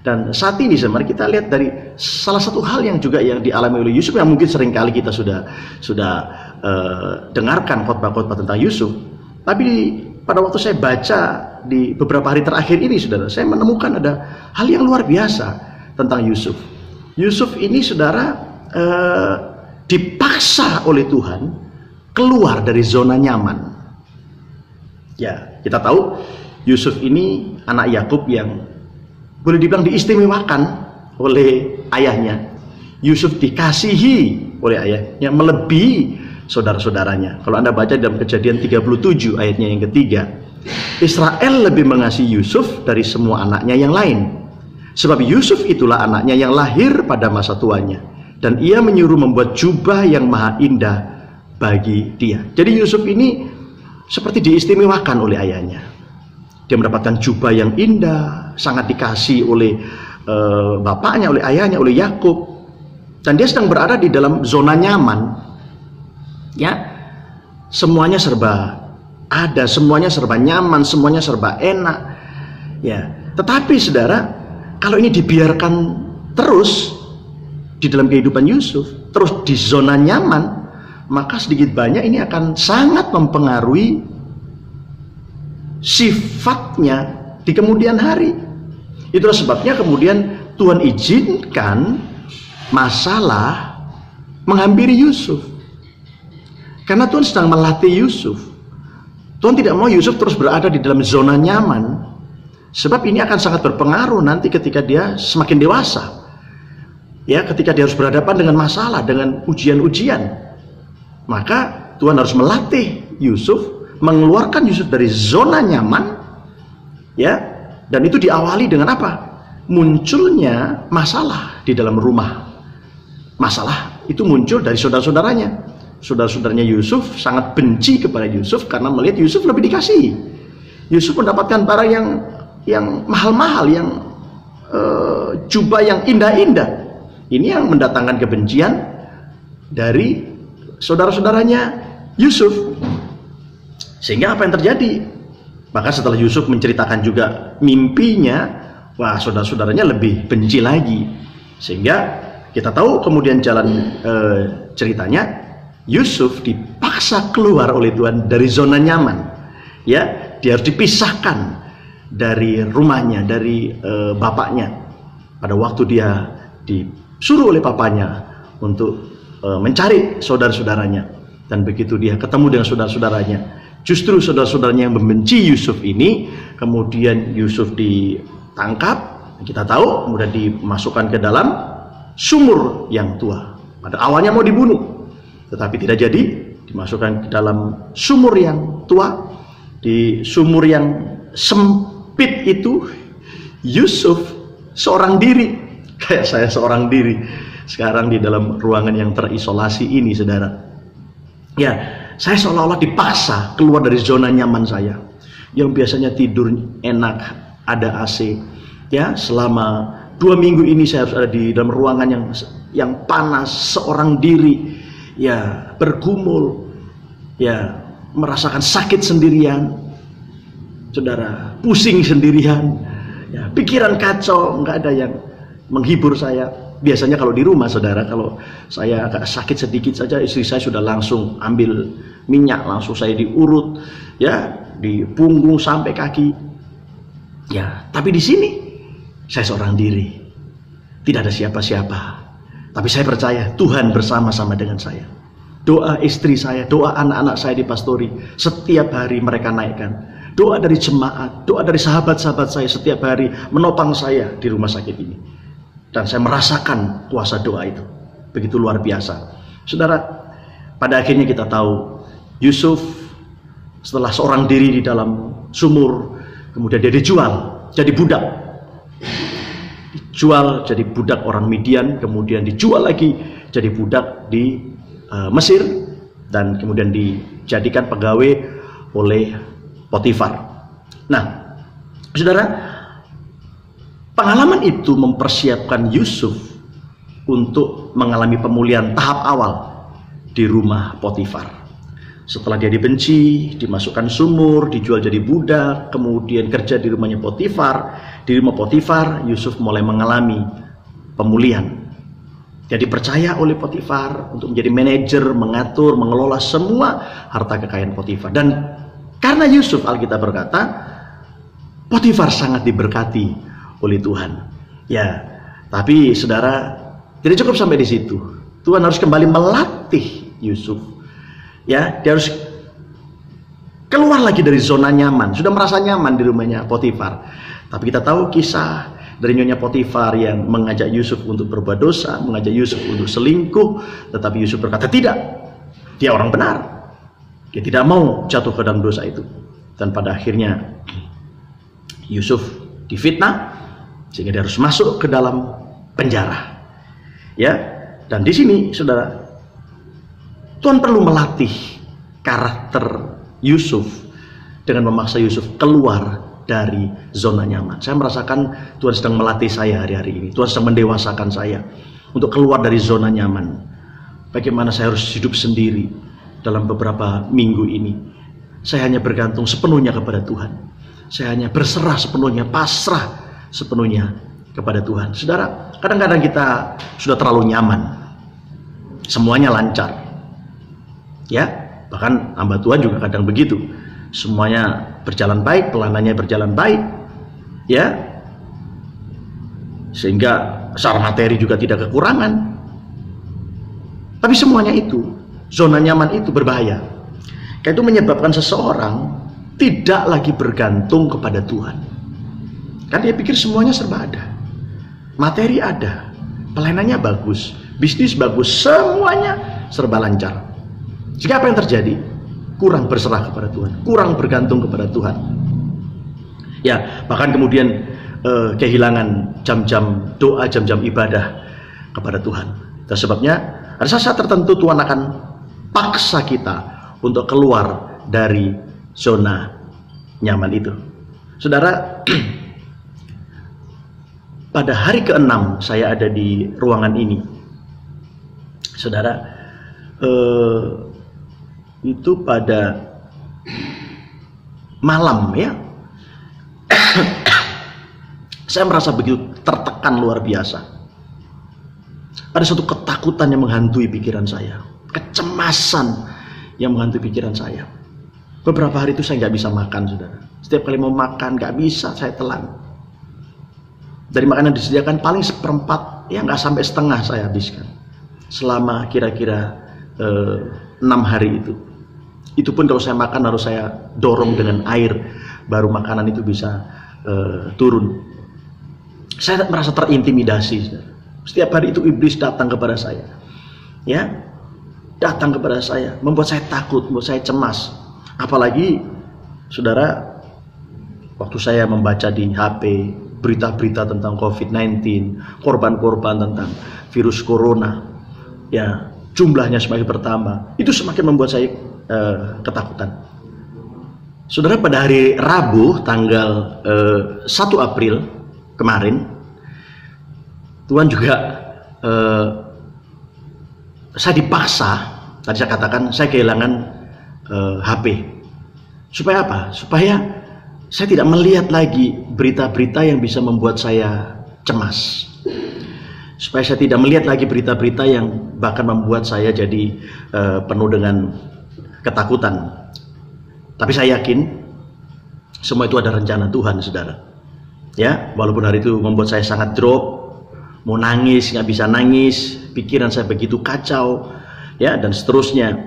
Dan saat ini, mari kita lihat dari salah satu hal yang juga yang dialami oleh Yusuf, yang mungkin seringkali kita sudah dengarkan khotbah-khotbah tentang Yusuf. Tapi pada waktu saya baca di beberapa hari terakhir ini, saudara, saya menemukan ada hal yang luar biasa tentang Yusuf. Yusuf ini, saudara, dipaksa oleh Tuhan keluar dari zona nyaman. Ya, kita tahu Yusuf ini anak Yakub yang boleh dibilang diistimewakan oleh ayahnya. Yusuf dikasihi oleh ayahnya melebihi saudara-saudaranya. Kalau Anda baca dalam Kejadian 37 ayatnya yang ketiga, Israel lebih mengasihi Yusuf dari semua anaknya yang lain. Sebab Yusuf itulah anaknya yang lahir pada masa tuanya, dan ia menyuruh membuat jubah yang maha indah bagi dia. Jadi Yusuf ini seperti diistimewakan oleh ayahnya. Dia mendapatkan jubah yang indah, sangat dikasih oleh bapaknya, oleh ayahnya, oleh Yakub. Dan dia sedang berada di dalam zona nyaman. Ya, semuanya serba ada, semuanya serba nyaman, semuanya serba enak. Ya, tetapi saudara, kalau ini dibiarkan terus di dalam kehidupan Yusuf, terus di zona nyaman, maka sedikit banyak ini akan sangat mempengaruhi sifatnya di kemudian hari. Itulah sebabnya kemudian Tuhan izinkan masalah menghampiri Yusuf. Karena Tuhan sedang melatih Yusuf. Tuhan tidak mau Yusuf terus berada di dalam zona nyaman. Sebab ini akan sangat berpengaruh nanti ketika dia semakin dewasa. Ya, ketika dia harus berhadapan dengan masalah, dengan ujian-ujian. Maka Tuhan harus melatih Yusuf, mengeluarkan Yusuf dari zona nyaman. Ya, dan itu diawali dengan apa? Munculnya masalah di dalam rumah. Masalah itu muncul dari saudara-saudaranya. Saudara-saudaranya Yusuf sangat benci kepada Yusuf karena melihat Yusuf lebih dikasihi. Yusuf mendapatkan barang yang mahal-mahal, yang jubah yang indah-indah. Ini yang mendatangkan kebencian dari saudara-saudaranya Yusuf. Sehingga apa yang terjadi? Maka setelah Yusuf menceritakan juga mimpinya, wah, saudara-saudaranya lebih benci lagi. Sehingga kita tahu kemudian jalan ceritanya, Yusuf dipaksa keluar oleh Tuhan dari zona nyaman. Ya, dia harus dipisahkan dari rumahnya, dari bapaknya. Pada waktu dia disuruh oleh papanya untuk mencari saudara-saudaranya, dan begitu dia ketemu dengan saudara-saudaranya, justru saudara-saudaranya yang membenci Yusuf ini, kemudian Yusuf ditangkap, kita tahu, kemudian dimasukkan ke dalam sumur yang tua. Pada awalnya mau dibunuh, tetapi tidak jadi, dimasukkan ke dalam sumur yang tua. Di sumur yang sempit itu, Yusuf seorang diri, kayak saya seorang diri sekarang di dalam ruangan yang terisolasi ini, saudara. Ya, saya seolah-olah dipaksa keluar dari zona nyaman saya, yang biasanya tidur enak, ada AC. Ya, selama 2 minggu ini saya harus ada di dalam ruangan yang panas, seorang diri, ya, bergumul, ya, merasakan sakit sendirian, saudara, pusing sendirian, ya, pikiran kacau, nggak ada yang menghibur saya. Biasanya kalau di rumah, saudara, kalau saya agak sakit sedikit saja, istri saya sudah langsung ambil minyak, langsung saya diurut, ya, di punggung sampai kaki. Ya, tapi di sini saya seorang diri, tidak ada siapa-siapa, tapi saya percaya Tuhan bersama-sama dengan saya. Doa istri saya, doa anak-anak saya di pastori, setiap hari mereka naikkan. Doa dari jemaat, doa dari sahabat-sahabat saya setiap hari menopang saya di rumah sakit ini. Dan saya merasakan kuasa doa itu begitu luar biasa. Saudara, pada akhirnya kita tahu Yusuf setelah seorang diri di dalam sumur, kemudian dia dijual jadi budak. Dijual jadi budak orang Midian, kemudian dijual lagi jadi budak di Mesir, dan kemudian dijadikan pegawai oleh Potifar. Nah, saudara, pengalaman itu mempersiapkan Yusuf untuk mengalami pemulihan tahap awal di rumah Potifar. Setelah dia dibenci, dimasukkan sumur, dijual jadi budak, kemudian kerja di rumahnya Potifar. Di rumah Potifar, Yusuf mulai mengalami pemulihan. Dia dipercaya oleh Potifar untuk menjadi manajer, mengatur, mengelola semua harta kekayaan Potifar. Dan karena Yusuf, Alkitab berkata, Potifar sangat diberkati oleh Tuhan. Ya, tapi saudara, tidak cukup sampai di situ. Tuhan harus kembali melatih Yusuf. Ya, dia harus keluar lagi dari zona nyaman. Sudah merasa nyaman di rumahnya Potifar, tapi kita tahu kisah dari nyonya Potifar yang mengajak Yusuf untuk berbuat dosa, mengajak Yusuf untuk selingkuh, tetapi Yusuf berkata tidak. Dia orang benar. Dia tidak mau jatuh ke dalam dosa itu. Dan pada akhirnya Yusuf difitnah sehingga dia harus masuk ke dalam penjara. Ya, dan di sini saudara, Tuhan perlu melatih karakter Yusuf dengan memaksa Yusuf keluar dari zona nyaman. Saya merasakan Tuhan sedang melatih saya hari-hari ini. Tuhan sedang mendewasakan saya untuk keluar dari zona nyaman. Bagaimana saya harus hidup sendiri dalam beberapa minggu ini. Saya hanya bergantung sepenuhnya kepada Tuhan. Saya hanya berserah sepenuhnya, pasrah sepenuhnya kepada Tuhan. Saudara, kadang-kadang kita sudah terlalu nyaman. Semuanya lancar. Ya, bahkan hamba Tuhan juga kadang begitu. Semuanya berjalan baik, pelanannya berjalan baik. Ya. sehingga secara materi juga tidak kekurangan. Tapi semuanya itu, zona nyaman itu berbahaya. Karena itu menyebabkan seseorang tidak lagi bergantung kepada Tuhan. Karena dia pikir semuanya serba ada, materi ada, pelayanannya bagus, bisnis bagus, semuanya serba lancar. Sehingga apa yang terjadi? Kurang berserah kepada Tuhan, kurang bergantung kepada Tuhan. Ya, bahkan kemudian kehilangan jam-jam doa, jam-jam ibadah kepada Tuhan. Dan sebabnya ada saat tertentu Tuhan akan paksa kita untuk keluar dari zona nyaman itu. Saudara, pada hari ke-6 saya ada di ruangan ini. Saudara, itu pada malam ya, saya merasa begitu tertekan luar biasa. Ada satu ketakutan yang menghantui pikiran saya, kecemasan yang menghantui pikiran saya. Beberapa hari itu saya nggak bisa makan, saudara. Setiap kali mau makan nggak bisa, saya telan. Dari makanan disediakan paling seperempat, ya nggak sampai setengah saya habiskan. Selama kira-kira 6 hari itu. Itu pun kalau saya makan harus saya dorong dengan air, baru makanan itu bisa turun. Saya merasa terintimidasi, saudara. Setiap hari itu iblis datang kepada saya, ya, datang kepada saya, membuat saya takut, membuat saya cemas. Apalagi, saudara, waktu saya membaca di HP berita-berita tentang COVID-19, korban-korban tentang virus corona, ya, jumlahnya semakin bertambah, itu semakin membuat saya ketakutan. Saudara, pada hari Rabu tanggal 1 April kemarin, Tuhan juga saya dipaksa, tadi saya katakan saya kehilangan HP. Supaya apa? Supaya saya tidak melihat lagi berita-berita yang bisa membuat saya cemas. Supaya saya tidak melihat lagi berita-berita yang bahkan membuat saya jadi penuh dengan ketakutan. Tapi saya yakin semua itu ada rencana Tuhan, saudara. Ya, walaupun hari itu membuat saya sangat drop, mau nangis nggak bisa nangis, pikiran saya begitu kacau, ya, dan seterusnya.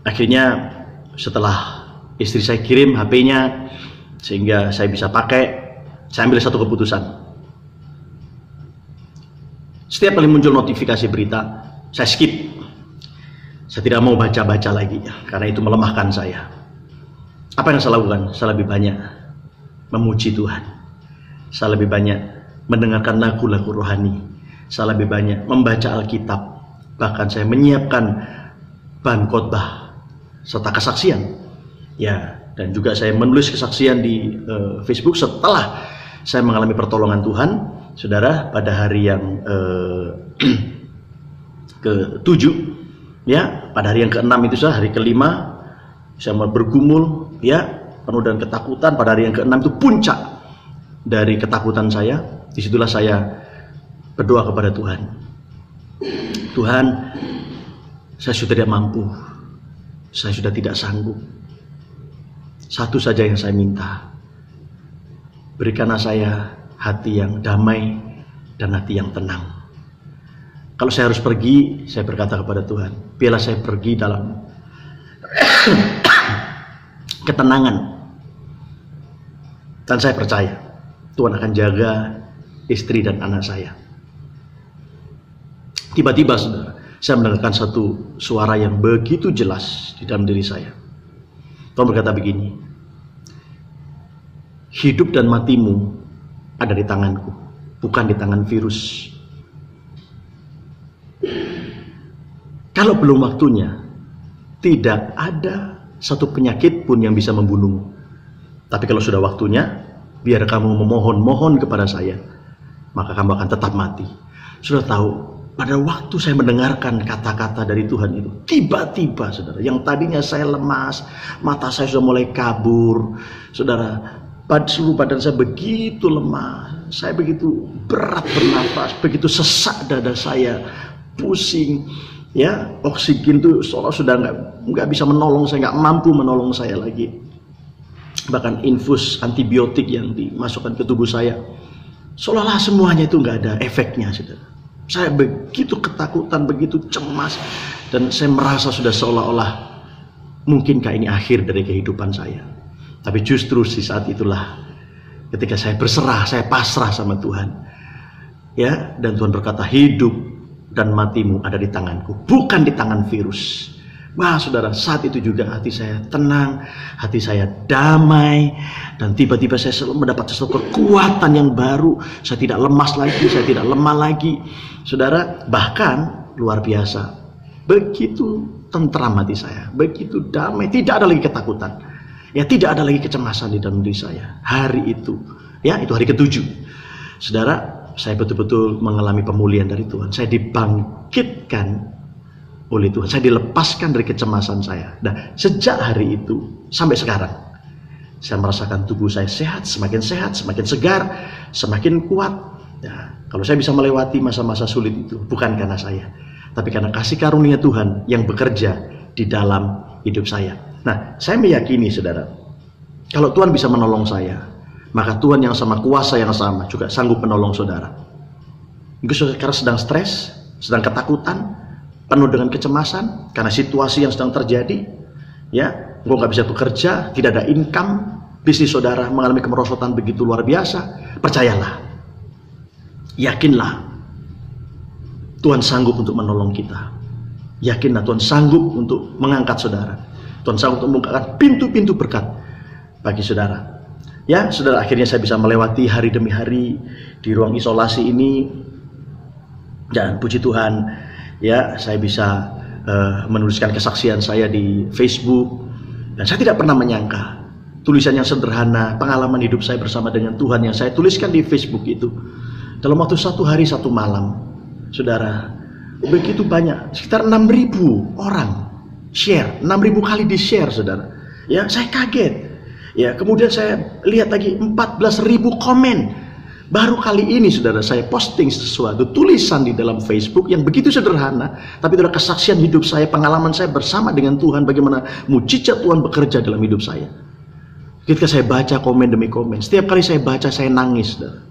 Akhirnya setelah istri saya kirim HP-nya sehingga saya bisa pakai, saya ambil satu keputusan. Setiap kali muncul notifikasi berita, saya skip. Saya tidak mau baca-baca lagi, karena itu melemahkan saya. Apa yang saya lakukan? Saya lebih banyak memuji Tuhan. Saya lebih banyak mendengarkan lagu-lagu rohani. Saya lebih banyak membaca Alkitab. Bahkan saya menyiapkan bahan khotbah serta kesaksian. Ya, dan juga saya menulis kesaksian di Facebook setelah saya mengalami pertolongan Tuhan, saudara, pada hari yang ke-7, ya, pada hari yang ke-6 itu saya, hari ke-5 saya bergumul, ya, penuh dengan ketakutan. Pada hari yang ke-6 itu puncak dari ketakutan saya. Disitulah saya berdoa kepada Tuhan. Tuhan, saya sudah tidak mampu, saya sudah tidak sanggup. Satu saja yang saya minta, berikanlah saya hati yang damai dan hati yang tenang. Kalau saya harus pergi, saya berkata kepada Tuhan, biarlah saya pergi dalam ketenangan. Dan saya percaya Tuhan akan jaga istri dan anak saya. Tiba-tiba, saudara, saya mendengarkan satu suara yang begitu jelas di dalam diri saya. Tuhan berkata begini, hidup dan matimu ada di tanganku, bukan di tangan virus. Kalau belum waktunya, tidak ada satu penyakit pun yang bisa membunuhmu. Tapi kalau sudah waktunya, biar kamu memohon-mohon kepada saya, maka kamu akan tetap mati. Sudah tahu, pada waktu saya mendengarkan kata-kata dari Tuhan itu, tiba-tiba, saudara, yang tadinya saya lemas, mata saya sudah mulai kabur, saudara, seluruh badan saya begitu lemah, saya begitu berat bernafas, begitu sesak dada saya, pusing, ya, oksigen itu seolah sudah nggak bisa menolong saya, nggak mampu menolong saya lagi. Bahkan infus antibiotik yang dimasukkan ke tubuh saya Seolah-olah semuanya itu nggak ada efeknya, saudara. Saya begitu ketakutan, begitu cemas, dan saya merasa sudah seolah-olah mungkinkah ini akhir dari kehidupan saya. Tapi justru di saat itulah ketika saya berserah, saya pasrah sama Tuhan. Ya, dan Tuhan berkata, hidup dan matimu ada di tanganku, bukan di tangan virus. Wah, saudara, saat itu juga hati saya tenang, hati saya damai, dan tiba-tiba saya mendapat sesuatu kekuatan yang baru. Saya tidak lemas lagi, saya tidak lemah lagi. Saudara, bahkan luar biasa, begitu tentram hati saya, begitu damai, tidak ada lagi ketakutan. Ya, tidak ada lagi kecemasan di dalam diri saya. Hari itu, ya, itu hari ke-7. Saudara, saya betul-betul mengalami pemulihan dari Tuhan. Saya dibangkitkan oleh Tuhan. Saya dilepaskan dari kecemasan saya. Nah, sejak hari itu sampai sekarang, saya merasakan tubuh saya sehat, semakin segar, semakin kuat. Nah, kalau saya bisa melewati masa-masa sulit itu, bukan karena saya, tapi karena kasih karunia Tuhan yang bekerja di dalam hidup saya. Nah, saya meyakini, saudara, kalau Tuhan bisa menolong saya, maka Tuhan yang sama, kuasa yang sama juga sanggup menolong saudara. Mungkin saudara sekarang sedang stres, sedang ketakutan, penuh dengan kecemasan karena situasi yang sedang terjadi. Ya, engkau nggak bisa bekerja, tidak ada income, bisnis saudara mengalami kemerosotan begitu luar biasa. Percayalah, yakinlah, Tuhan sanggup untuk menolong kita. Yakinlah, Tuhan sanggup untuk mengangkat saudara. Tuhan sanggup untuk membukakan pintu-pintu berkat bagi saudara. Ya, saudara, akhirnya saya bisa melewati hari demi hari di ruang isolasi ini. Dan puji Tuhan, ya, saya bisa menuliskan kesaksian saya di Facebook. Dan saya tidak pernah menyangka tulisan yang sederhana, pengalaman hidup saya bersama dengan Tuhan yang saya tuliskan di Facebook itu, dalam waktu 1 hari 1 malam, saudara, begitu banyak, sekitar 6.000 orang share, 6.000 kali di share, saudara. Ya, saya kaget. Ya, kemudian saya lihat lagi 14.000 komen. Baru kali ini, saudara, saya posting sesuatu tulisan di dalam Facebook yang begitu sederhana, tapi itu adalah kesaksian hidup saya, pengalaman saya bersama dengan Tuhan, bagaimana mujizat Tuhan bekerja dalam hidup saya. Ketika saya baca komen demi komen, setiap kali saya baca saya nangis, saudara.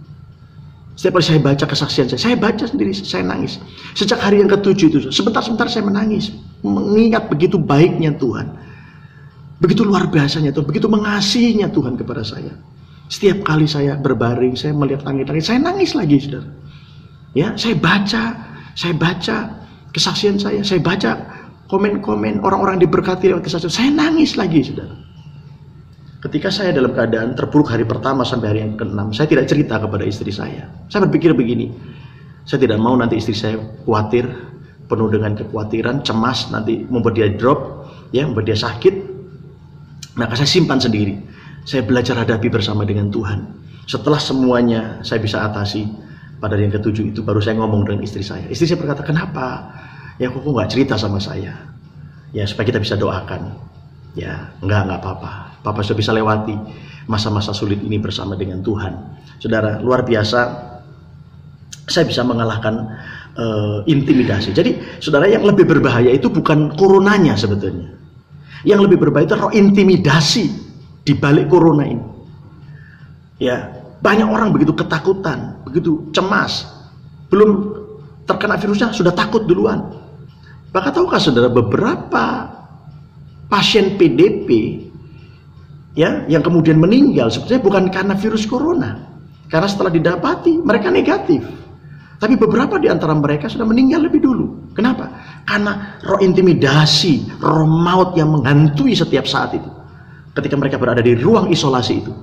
Setiap kali saya baca kesaksian saya baca sendiri, saya nangis. Sejak hari yang ke-7 itu, sebentar-sebentar saya menangis, mengingat begitu baiknya Tuhan, begitu luar biasanya Tuhan, begitu mengasihinya Tuhan kepada saya. Setiap kali saya berbaring, saya melihat langit-langit, saya nangis lagi, saudara. Ya, saya baca kesaksian saya baca komen-komen orang-orang diberkati lewat kesaksian, saya nangis lagi, saudara. Ketika saya dalam keadaan terpuruk hari pertama sampai hari yang ke-6, saya tidak cerita kepada istri saya. Saya berpikir begini, saya tidak mau nanti istri saya khawatir, penuh dengan kekhawatiran, cemas, nanti membuat dia drop, ya, membuat dia sakit. Maka saya simpan sendiri. Saya belajar hadapi bersama dengan Tuhan. Setelah semuanya saya bisa atasi, pada hari yang ke-7 itu baru saya ngomong dengan istri saya. Istri saya berkata, kenapa? Ya, kok nggak cerita sama saya? Ya, supaya kita bisa doakan. Ya, enggak apa-apa. Papa sudah bisa lewati masa-masa sulit ini bersama dengan Tuhan. Saudara, luar biasa, saya bisa mengalahkan intimidasi. Jadi, saudara, yang lebih berbahaya itu bukan coronanya sebetulnya. Yang lebih berbahaya itu roh intimidasi di balik corona ini. Ya, banyak orang begitu ketakutan, begitu cemas, belum terkena virusnya sudah takut duluan. Bahkan tahukah saudara, beberapa pasien PDP, ya, yang kemudian meninggal sebetulnya bukan karena virus corona, karena setelah didapati mereka negatif. Tapi beberapa di antara mereka sudah meninggal lebih dulu. Kenapa? Karena roh intimidasi, roh maut yang menghantui setiap saat itu. Ketika mereka berada di ruang isolasi itu,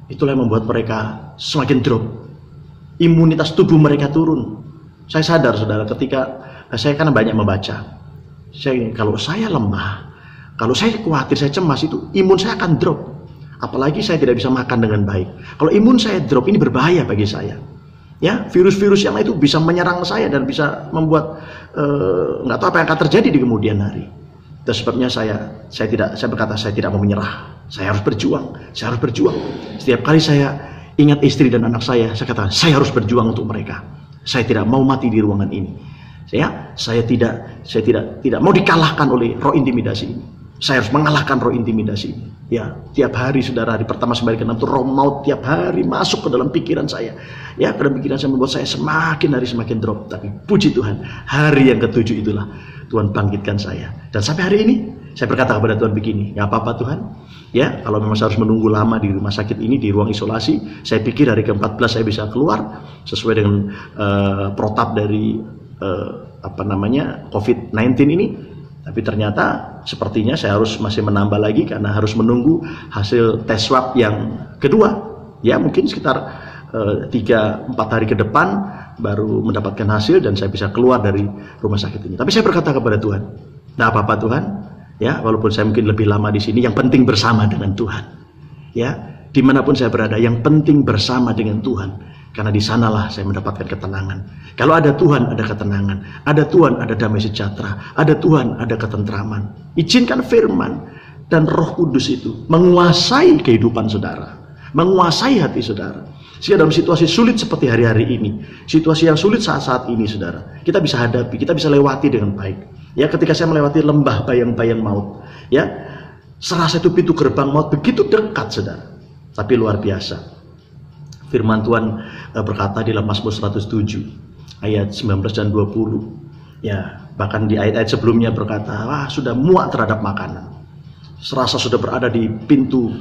itulah yang membuat mereka semakin drop. Imunitas tubuh mereka turun. Saya sadar, saudara, ketika saya kan banyak membaca. Kalau saya lemah, kalau saya khawatir, saya cemas, itu imun saya akan drop. Apalagi saya tidak bisa makan dengan baik. Kalau imun saya drop, ini berbahaya bagi saya. Ya, virus-virus yang itu bisa menyerang saya dan bisa membuat nggak tahu apa yang akan terjadi di kemudian hari. Itu sebabnya saya berkata saya tidak mau menyerah. Saya harus berjuang. Setiap kali saya ingat istri dan anak saya katakan saya harus berjuang untuk mereka. Saya tidak mau mati di ruangan ini. Saya tidak mau dikalahkan oleh roh intimidasi ini. Saya harus mengalahkan roh intimidasi ini. Ya, tiap hari saudara, hari pertama sampai hari ke-6 itu roh maut tiap hari masuk ke dalam pikiran saya. Ya, ke dalam pikiran saya membuat saya semakin hari semakin drop. Tapi puji Tuhan, hari yang ke-7 itulah Tuhan bangkitkan saya. Dan sampai hari ini saya berkata kepada Tuhan begini, nggak apa-apa Tuhan. Ya, kalau memang saya harus menunggu lama di rumah sakit ini, di ruang isolasi, saya pikir hari ke-14 saya bisa keluar sesuai dengan protap dari COVID-19 ini. Tapi ternyata sepertinya saya harus masih menambah lagi karena harus menunggu hasil tes swab yang kedua. Ya, mungkin sekitar 3-4 hari ke depan baru mendapatkan hasil dan saya bisa keluar dari rumah sakit ini. Tapi saya berkata kepada Tuhan, "Nggak apa-apa Tuhan. Ya, walaupun saya mungkin lebih lama di sini, yang penting bersama dengan Tuhan. Ya, dimanapun saya berada, yang penting bersama dengan Tuhan. Karena di sanalah saya mendapatkan ketenangan. Kalau ada Tuhan, ada ketenangan. Ada Tuhan, ada damai sejahtera. Ada Tuhan, ada ketentraman. Izinkan firman dan Roh Kudus itu menguasai kehidupan saudara, menguasai hati saudara. Sehingga dalam situasi sulit seperti hari-hari ini, situasi yang sulit saat-saat ini saudara, kita bisa hadapi, kita bisa lewati dengan baik. Ya, ketika saya melewati lembah bayang-bayang maut, ya, serasa itu pintu gerbang maut begitu dekat saudara. Tapi luar biasa. Firman Tuhan berkata di dalam Mazmur 107 ayat 19 dan 20. Ya, bahkan di ayat-ayat sebelumnya berkata, "Wah, sudah muak terhadap makanan. Serasa sudah berada di pintu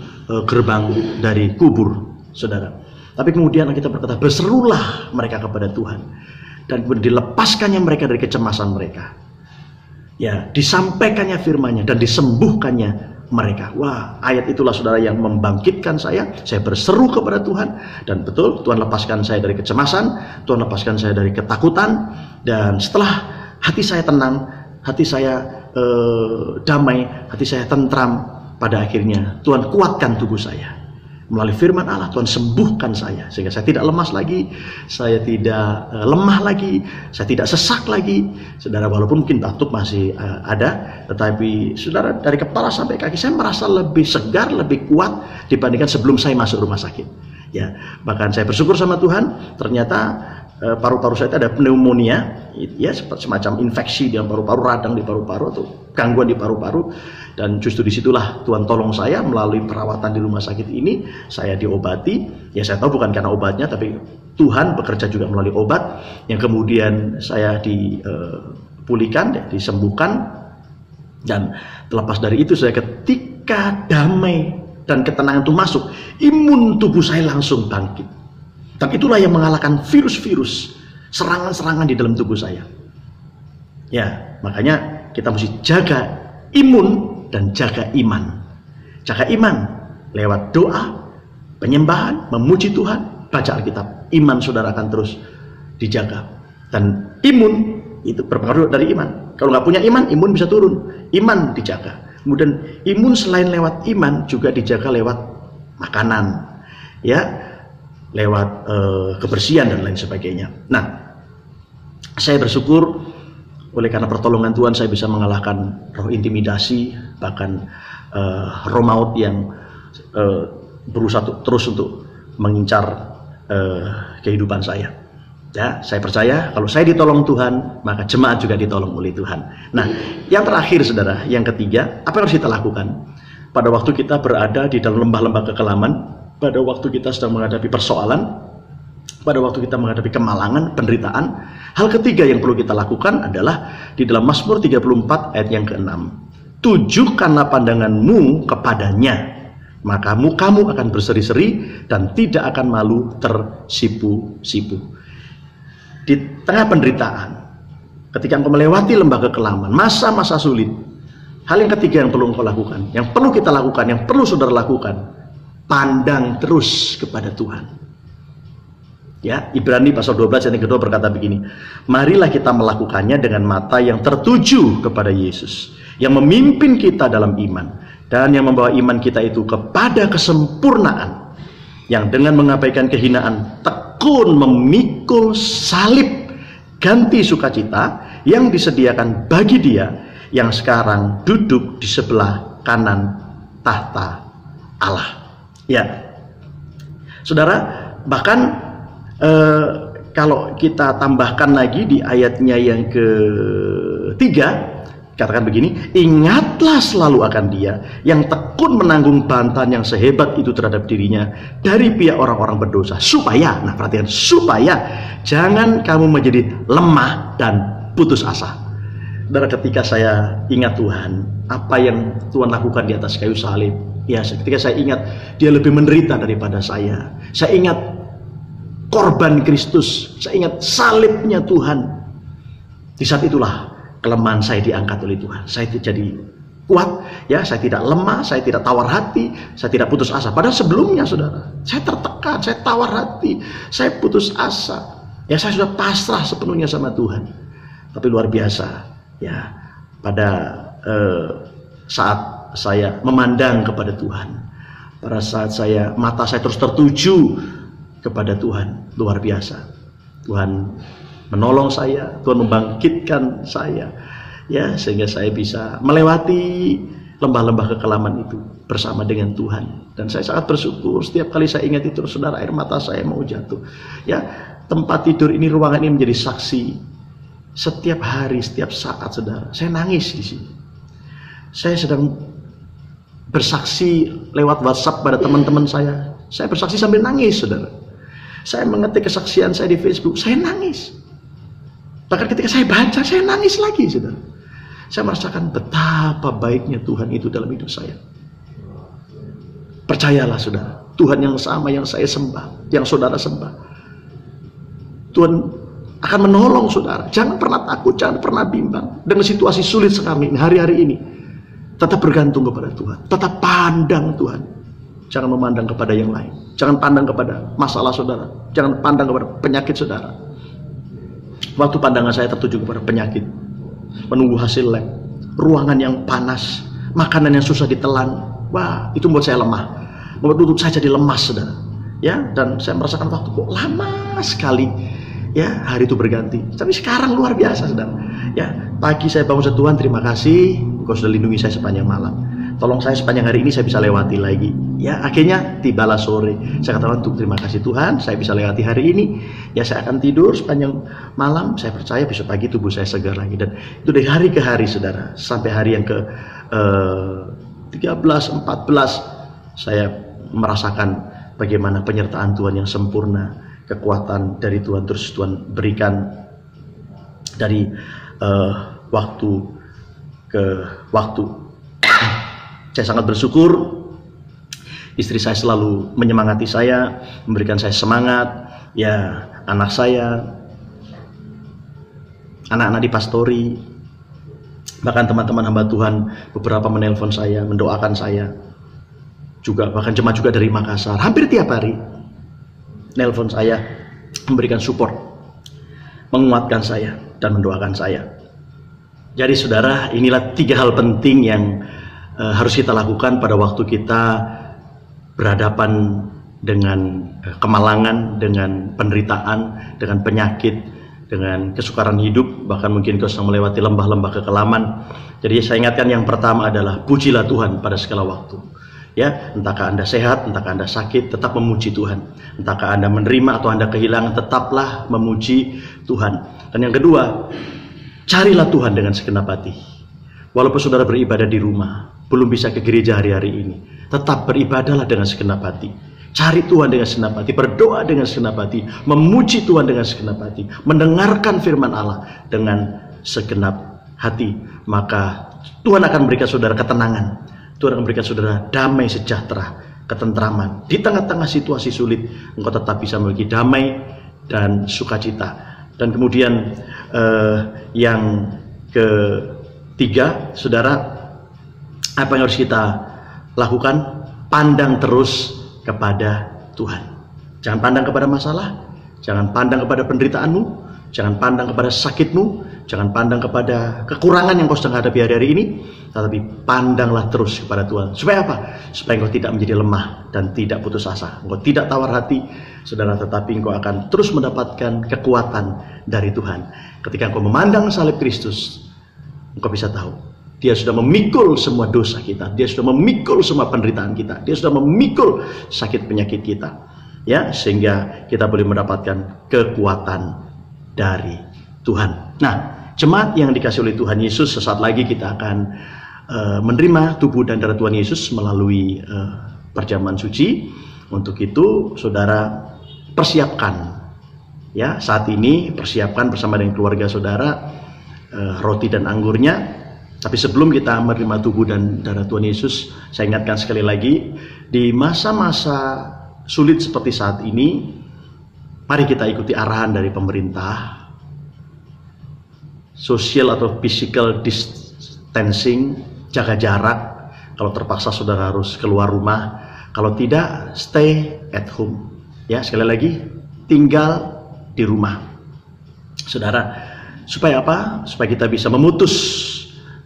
gerbang dari kubur," saudara. Tapi kemudian kita berkata, "Berserulah mereka kepada Tuhan." Dan kemudian dilepaskannya mereka dari kecemasan mereka. Ya, disampaikannya firman-Nya dan disembuhkannya mereka. Wah, ayat itulah saudara yang membangkitkan saya. Saya berseru kepada Tuhan dan betul Tuhan lepaskan saya dari kecemasan, Tuhan lepaskan saya dari ketakutan, dan setelah hati saya tenang, hati saya damai, hati saya tentram, pada akhirnya Tuhan kuatkan tubuh saya. Melalui firman Allah, Tuhan sembuhkan saya sehingga saya tidak lemas lagi, saya tidak lemah lagi, saya tidak sesak lagi. Saudara, walaupun mungkin batuk masih ada, tetapi saudara, dari kepala sampai kaki saya merasa lebih segar, lebih kuat dibandingkan sebelum saya masuk rumah sakit. Ya, bahkan saya bersyukur sama Tuhan, ternyata paru-paru saya itu ada pneumonia, ya, semacam infeksi di paru-paru, radang di paru-paru atau gangguan di paru-paru. Dan justru disitulah Tuhan tolong saya melalui perawatan di rumah sakit ini, saya diobati. Ya, saya tahu bukan karena obatnya, tapi Tuhan bekerja juga melalui obat yang kemudian saya dipulihkan, disembuhkan. Dan terlepas dari itu, saya ketika damai dan ketenangan itu masuk, imun tubuh saya langsung bangkit. Dan itulah yang mengalahkan virus-virus, serangan-serangan di dalam tubuh saya. Ya, makanya kita mesti jaga imun dan jaga iman. Jaga iman lewat doa, penyembahan, memuji Tuhan, baca Alkitab. Iman saudara akan terus dijaga. Dan imun itu berpengaruh dari iman. Kalau nggak punya iman, imun bisa turun. Iman dijaga. Kemudian imun selain lewat iman juga dijaga lewat makanan, ya, lewat kebersihan dan lain sebagainya. Nah, saya bersyukur oleh karena pertolongan Tuhan saya bisa mengalahkan roh intimidasi, bahkan roh maut yang berusaha terus untuk mengincar kehidupan saya. Ya, saya percaya kalau saya ditolong Tuhan, maka jemaat juga ditolong oleh Tuhan. Nah, yang terakhir saudara, yang ketiga, apa yang harus kita lakukan pada waktu kita berada di dalam lembah-lembah kekelaman, pada waktu kita sedang menghadapi persoalan, pada waktu kita menghadapi kemalangan, penderitaan. Hal ketiga yang perlu kita lakukan adalah di dalam Mazmur 34 ayat yang ke-6. Tujukanlah pandanganmu kepadanya, maka mukamu akan berseri-seri dan tidak akan malu tersipu-sipu. Di tengah penderitaan, ketika engkau melewati lembah kekelaman, masa-masa sulit, hal yang ketiga yang perlu engkau lakukan, yang perlu kita lakukan, yang perlu saudara lakukan, pandang terus kepada Tuhan. Ya, Ibrani pasal 12 ayat yang kedua berkata begini, marilah kita melakukannya dengan mata yang tertuju kepada Yesus, yang memimpin kita dalam iman, dan yang membawa iman kita itu kepada kesempurnaan, yang dengan mengabaikan kehinaan tekun memikul salib, ganti sukacita yang disediakan bagi Dia yang sekarang duduk di sebelah kanan tahta Allah. Ya, saudara, bahkan kalau kita tambahkan lagi di ayatnya yang ketiga, Katakan begini, ingatlah selalu akan Dia yang tekun menanggung bantahan yang sehebat itu terhadap dirinya dari pihak orang-orang berdosa. Supaya, nah perhatikan, supaya jangan kamu menjadi lemah dan putus asa. Dan ketika saya ingat Tuhan, apa yang Tuhan lakukan di atas kayu salib, ya ketika saya ingat Dia lebih menderita daripada saya ingat korban Kristus, saya ingat salibnya Tuhan. Di saat itulah kelemahan saya diangkat oleh Tuhan. Saya jadi kuat, ya. Saya tidak lemah, saya tidak tawar hati, saya tidak putus asa. Padahal sebelumnya, saudara, saya tertekan, saya tawar hati, saya putus asa. Ya, saya sudah pasrah sepenuhnya sama Tuhan. Tapi luar biasa, ya. Pada saat saya memandang kepada Tuhan, pada saat mata saya terus tertuju kepada Tuhan, luar biasa. Tuhan menolong saya, Tuhan membangkitkan saya, ya, sehingga saya bisa melewati lembah-lembah kekelaman itu bersama dengan Tuhan. Dan saya sangat bersyukur setiap kali saya ingat itu, saudara, air mata saya mau jatuh. Ya, tempat tidur ini, ruangan ini menjadi saksi. Setiap hari, setiap saat, saudara, saya nangis di sini. Saya sedang bersaksi lewat WhatsApp pada teman-teman saya. Saya bersaksi sambil nangis, saudara. Saya mengetik kesaksian saya di Facebook, saya nangis. Bahkan ketika saya baca, saya nangis lagi, saudara. Saya merasakan betapa baiknya Tuhan itu dalam hidup saya. Percayalah, saudara, Tuhan yang sama yang saya sembah, yang saudara sembah, Tuhan akan menolong saudara. Jangan pernah takut, jangan pernah bimbang dengan situasi sulit sekarang ini, hari-hari ini. Tetap bergantung kepada Tuhan, tetap pandang Tuhan. Jangan memandang kepada yang lain, jangan pandang kepada masalah saudara, jangan pandang kepada penyakit saudara. Waktu pandangan saya tertuju kepada penyakit, menunggu hasil lab, ruangan yang panas, makanan yang susah ditelan, wah, itu membuat saya lemah, membuat tubuh saya jadi lemas, saudara. Ya, dan saya merasakan waktu kok lama sekali. Ya, hari itu berganti. Tapi sekarang luar biasa, saudara. Ya, pagi saya bangun, Tuhan, terima kasih, Engkau sudah lindungi saya sepanjang malam. Tolong saya sepanjang hari ini saya bisa lewati lagi. Ya, akhirnya tibalah sore. Saya katakan, terima kasih Tuhan, saya bisa lewati hari ini. Ya, saya akan tidur sepanjang malam. Saya percaya besok pagi tubuh saya segar lagi. Dan itu dari hari ke hari, saudara. Sampai hari yang ke 13, 14, saya merasakan bagaimana penyertaan Tuhan yang sempurna. Kekuatan dari Tuhan terus Tuhan berikan dari waktu ke waktu. Saya sangat bersyukur, istri saya selalu menyemangati saya, memberikan saya semangat. Ya, anak saya, anak-anak di pastori, bahkan teman-teman hamba Tuhan beberapa menelpon saya, mendoakan saya. Juga bahkan jemaat juga dari Makassar, hampir tiap hari nelpon saya, memberikan support, menguatkan saya dan mendoakan saya. Jadi saudara, inilah 3 hal penting yang harus kita lakukan pada waktu kita berhadapan dengan kemalangan, dengan penderitaan, dengan penyakit, dengan kesukaran hidup, bahkan mungkin kau sedang melewati lembah-lembah kekelaman. Jadi saya ingatkan yang pertama adalah pujilah Tuhan pada segala waktu. Ya, entahkah Anda sehat, entahkah Anda sakit, tetap memuji Tuhan. Entahkah Anda menerima atau Anda kehilangan, tetaplah memuji Tuhan. Dan yang kedua, carilah Tuhan dengan segenap hati. Walaupun saudara beribadah di rumah, belum bisa ke gereja hari-hari ini, tetap beribadahlah dengan segenap hati. Cari Tuhan dengan segenap hati, berdoa dengan segenap hati, memuji Tuhan dengan segenap hati, mendengarkan firman Allah dengan segenap hati. Maka Tuhan akan memberikan saudara ketenangan, Tuhan akan memberikan saudara damai sejahtera, ketentraman. Di tengah-tengah situasi sulit, engkau tetap bisa memiliki damai dan sukacita. Dan kemudian yang ketiga, saudara, apa yang harus kita lakukan? Pandang terus kepada Tuhan. Jangan pandang kepada masalah, jangan pandang kepada penderitaanmu, jangan pandang kepada sakitmu, jangan pandang kepada kekurangan yang kau sedang hadapi hari-hari ini, tetapi pandanglah terus kepada Tuhan. Supaya apa? Supaya engkau tidak menjadi lemah dan tidak putus asa. Engkau tidak tawar hati, saudara, tetapi engkau akan terus mendapatkan kekuatan dari Tuhan. Ketika engkau memandang salib Kristus, engkau bisa tahu Dia sudah memikul semua dosa kita, Dia sudah memikul semua penderitaan kita, Dia sudah memikul sakit penyakit kita, ya, sehingga kita boleh mendapatkan kekuatan dari Tuhan. Nah, Jemaat yang dikasih oleh Tuhan Yesus, sesaat lagi kita akan menerima tubuh dan darah Tuhan Yesus melalui perjamuan suci. Untuk itu, saudara persiapkan, ya, saat ini persiapkan bersama dengan keluarga saudara roti dan anggurnya. Tapi sebelum kita menerima tubuh dan darah Tuhan Yesus, saya ingatkan sekali lagi, di masa-masa sulit seperti saat ini, mari kita ikuti arahan dari pemerintah. Social atau physical distancing, jaga jarak. Kalau terpaksa saudara harus keluar rumah, kalau tidak stay at home. Ya, sekali lagi, tinggal di rumah. Saudara, supaya apa? Supaya kita bisa memutus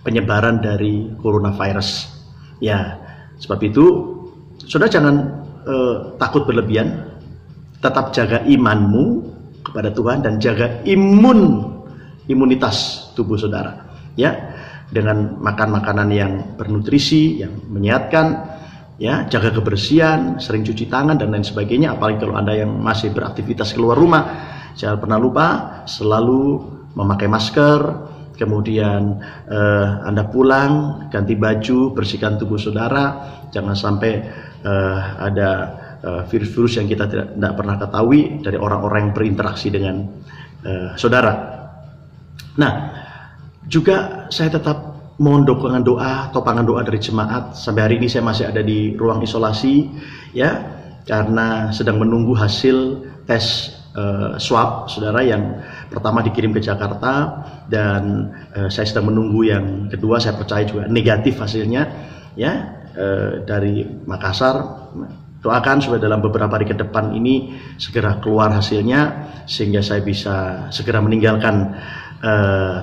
penyebaran dari coronavirus. Ya, sebab itu saudara jangan takut berlebihan. Tetap jaga imanmu kepada Tuhan dan jaga imunitas tubuh saudara, ya, dengan makan makanan yang bernutrisi, yang menyehatkan, ya, jaga kebersihan, sering cuci tangan dan lain sebagainya. Apalagi kalau Anda yang masih beraktivitas keluar rumah, jangan pernah lupa selalu memakai masker. Kemudian Anda pulang, ganti baju, bersihkan tubuh saudara, jangan sampai ada virus-virus yang kita tidak pernah ketahui dari orang-orang yang berinteraksi dengan saudara. Nah, juga saya tetap mohon dukungan doa, topangan doa dari jemaat. Sampai hari ini saya masih ada di ruang isolasi, ya, karena sedang menunggu hasil tes swab saudara yang pertama dikirim ke Jakarta, dan saya sedang menunggu yang kedua. Saya percaya juga negatif hasilnya, ya, dari Makassar. Doakan supaya dalam beberapa hari ke depan ini segera keluar hasilnya, sehingga saya bisa segera meninggalkan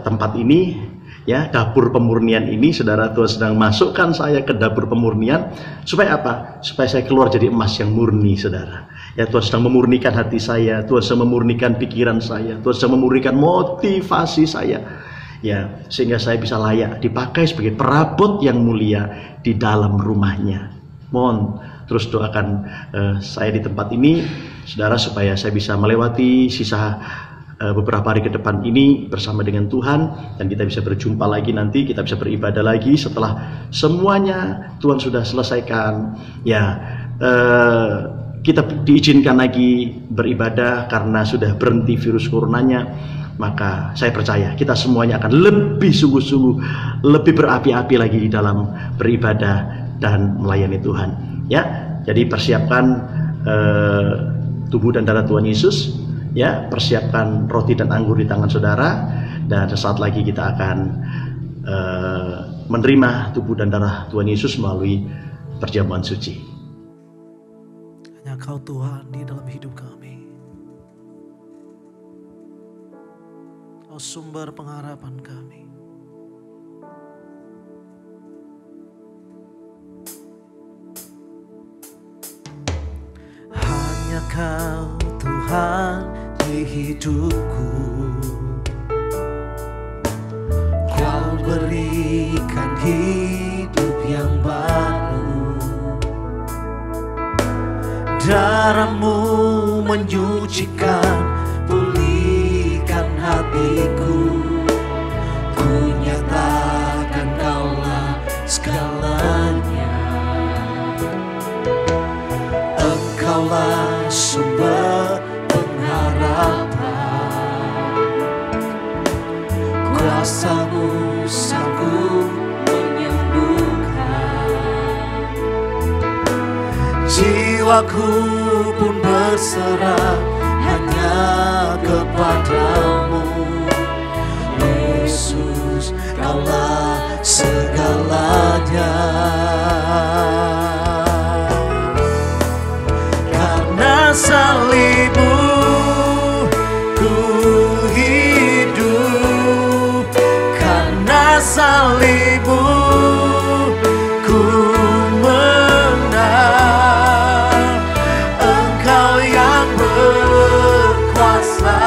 tempat ini, ya, dapur pemurnian ini. Saudara, Tuhan sedang masukkan saya ke dapur pemurnian supaya apa? Supaya saya keluar jadi emas yang murni, saudara. Ya, Tuhan sedang memurnikan hati saya, Tuhan sedang memurnikan pikiran saya, Tuhan sedang memurnikan motivasi saya, ya, sehingga saya bisa layak dipakai sebagai perabot yang mulia di dalam rumahnya. Mohon terus doakan saya di tempat ini, saudara, supaya saya bisa melewati sisa beberapa hari ke depan ini bersama dengan Tuhan, dan kita bisa berjumpa lagi nanti, kita bisa beribadah lagi setelah semuanya Tuhan sudah selesaikan, ya. Kita diizinkan lagi beribadah karena sudah berhenti virus coronanya. Maka saya percaya kita semuanya akan lebih sungguh-sungguh, lebih berapi-api lagi di dalam beribadah dan melayani Tuhan, ya. Jadi persiapkan tubuh dan darah Tuhan Yesus, ya, persiapkan roti dan anggur di tangan saudara, dan sesaat lagi kita akan menerima tubuh dan darah Tuhan Yesus melalui perjamuan suci. Hanya Kau Tuhan di dalam hidup kami. Kau sumber pengharapan kami. Hanya Kau Tuhan di hidupku. Kau berikan hidup yang baru. Darah-Mu menyucikan, pulihkan hatiku. Ku nyatakan Kaulah segalanya. Engkaulah sumber pengharapan. Kuasa-Mu sanggup menyembuhkan. Jiwaku pun berserah hanya kepadamu. Yesus, Kaulah segalanya. Karena salib-Mu ku hidup. Karena salib-Mu ku menang. Engkau yang berkuasa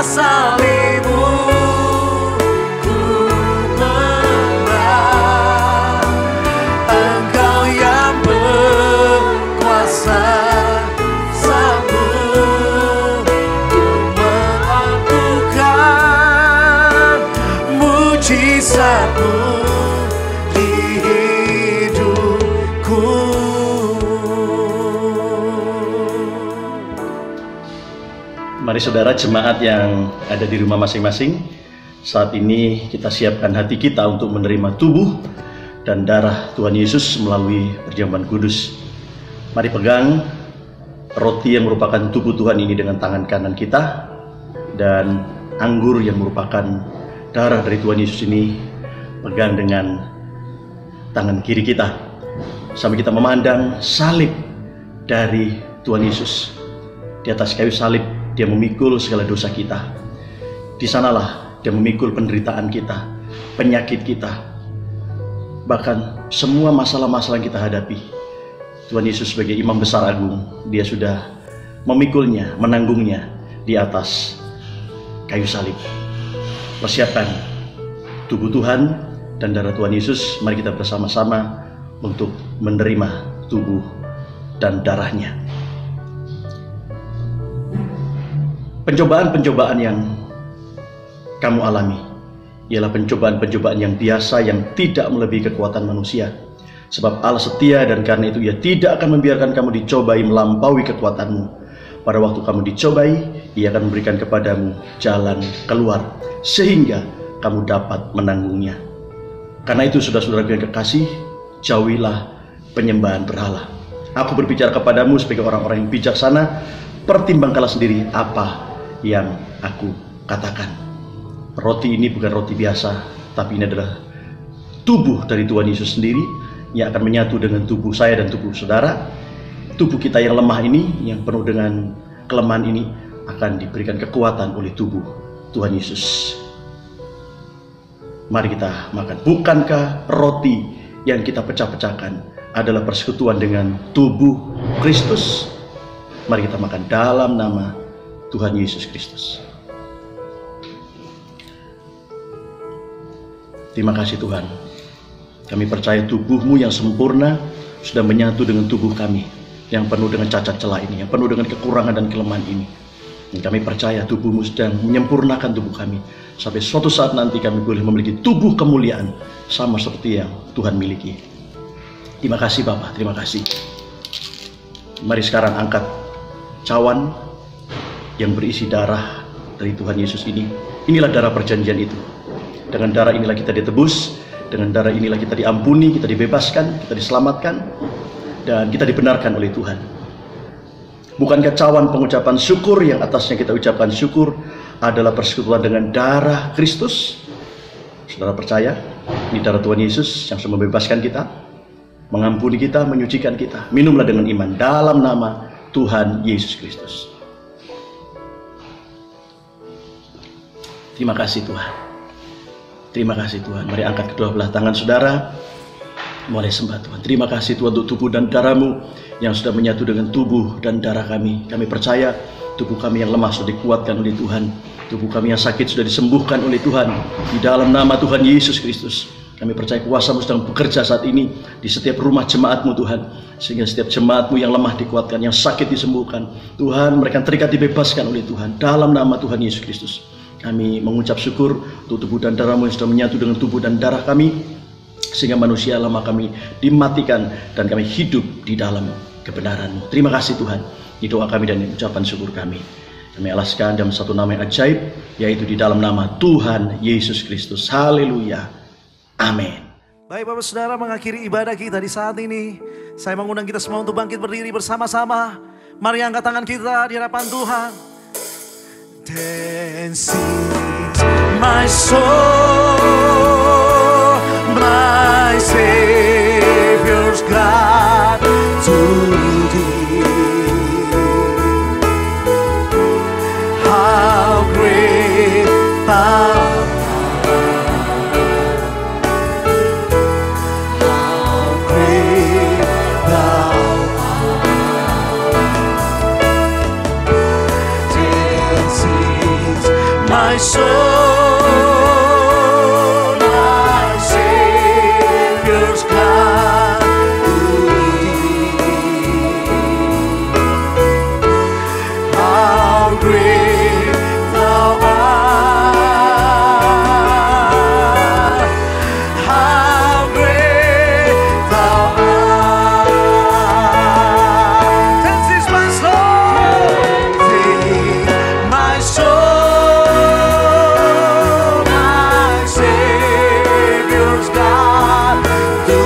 salibmu ku membah. Engkau yang berkuasa, sanggup melakukan mujizat-Mu di hidupku. Mari saudara jemaat yang ada di rumah masing-masing, saat ini kita siapkan hati kita untuk menerima tubuh dan darah Tuhan Yesus melalui perjamuan kudus. Mari pegang roti yang merupakan tubuh Tuhan ini dengan tangan kanan kita, dan anggur yang merupakan darah dari Tuhan Yesus ini pegang dengan tangan kiri kita, sambil kita memandang salib dari Tuhan Yesus. Di atas kayu salib Dia memikul segala dosa kita. Di sanalah Dia memikul penderitaan kita, penyakit kita, bahkan semua masalah-masalah yang kita hadapi. Tuhan Yesus sebagai Imam Besar Agung, Dia sudah memikulnya, menanggungnya di atas kayu salib. Persiapkan tubuh Tuhan dan darah Tuhan Yesus. Mari kita bersama-sama untuk menerima tubuh dan darahnya. Pencobaan-pencobaan yang kamu alami ialah pencobaan-pencobaan yang biasa, yang tidak melebihi kekuatan manusia. Sebab Allah setia, dan karena itu Ia tidak akan membiarkan kamu dicobai melampaui kekuatanmu. Pada waktu kamu dicobai, Ia akan memberikan kepadamu jalan keluar, sehingga kamu dapat menanggungnya. Karena itu saudara-saudara yang kekasih, jauhilah penyembahan berhala. Aku berbicara kepadamu sebagai orang-orang yang bijaksana, pertimbangkanlah sendiri apa yang aku katakan. Roti ini bukan roti biasa, tapi ini adalah tubuh dari Tuhan Yesus sendiri yang akan menyatu dengan tubuh saya dan tubuh saudara. Tubuh kita yang lemah ini, yang penuh dengan kelemahan ini, akan diberikan kekuatan oleh tubuh Tuhan Yesus. Mari kita makan. Bukankah roti yang kita pecah-pecahkan adalah persekutuan dengan tubuh Kristus? Mari kita makan dalam nama Tuhan Yesus Kristus. Terima kasih Tuhan. Kami percaya tubuh-Mu yang sempurna sudah menyatu dengan tubuh kami yang penuh dengan cacat celah ini, yang penuh dengan kekurangan dan kelemahan ini. Dan kami percaya tubuh-Mu sedang menyempurnakan tubuh kami, sampai suatu saat nanti kami boleh memiliki tubuh kemuliaan sama seperti yang Tuhan miliki. Terima kasih Bapa, terima kasih. Mari sekarang angkat cawan yang berisi darah dari Tuhan Yesus ini. Inilah darah perjanjian itu. Dengan darah inilah kita ditebus, dengan darah inilah kita diampuni, kita dibebaskan, kita diselamatkan, dan kita dibenarkan oleh Tuhan. Bukankah cawan pengucapan syukur yang atasnya kita ucapkan syukur adalah persekutuan dengan darah Kristus? Saudara percaya, ini darah Tuhan Yesus yang sudah membebaskan kita, mengampuni kita, menyucikan kita. Minumlah dengan iman dalam nama Tuhan Yesus Kristus. Terima kasih Tuhan. Terima kasih Tuhan. Mari angkat kedua belah tangan saudara. Mulai sembah Tuhan. Terima kasih Tuhan untuk tubuh dan darah-Mu yang sudah menyatu dengan tubuh dan darah kami. Kami percaya tubuh kami yang lemah sudah dikuatkan oleh Tuhan. Tubuh kami yang sakit sudah disembuhkan oleh Tuhan. Di dalam nama Tuhan Yesus Kristus. Kami percaya kuasa-Mu sedang bekerja saat ini di setiap rumah jemaat-Mu Tuhan. Sehingga setiap jemaat-Mu yang lemah dikuatkan, yang sakit disembuhkan. Tuhan, mereka terikat dibebaskan oleh Tuhan. Dalam nama Tuhan Yesus Kristus. Kami mengucap syukur untuk tubuh dan darah-Mu yang sudah menyatu dengan tubuh dan darah kami, sehingga manusia lama kami dimatikan dan kami hidup di dalam kebenaran-Mu. Terima kasih Tuhan. Ini doa kami dan ucapan syukur kami. Kami alaskan dalam satu nama yang ajaib, yaitu di dalam nama Tuhan Yesus Kristus. Haleluya. Amin. Baik Bapak Saudara, mengakhiri ibadah kita di saat ini, saya mengundang kita semua untuk bangkit berdiri bersama-sama. Mari angkat tangan kita di hadapan Tuhan. Then sings my soul, my Savior's glad to thee. How great thou art, how great thou art. Then sings my soul, my Savior's God to thee. How great thou art, how great thou art. This is my soul, my soul, my Savior's God to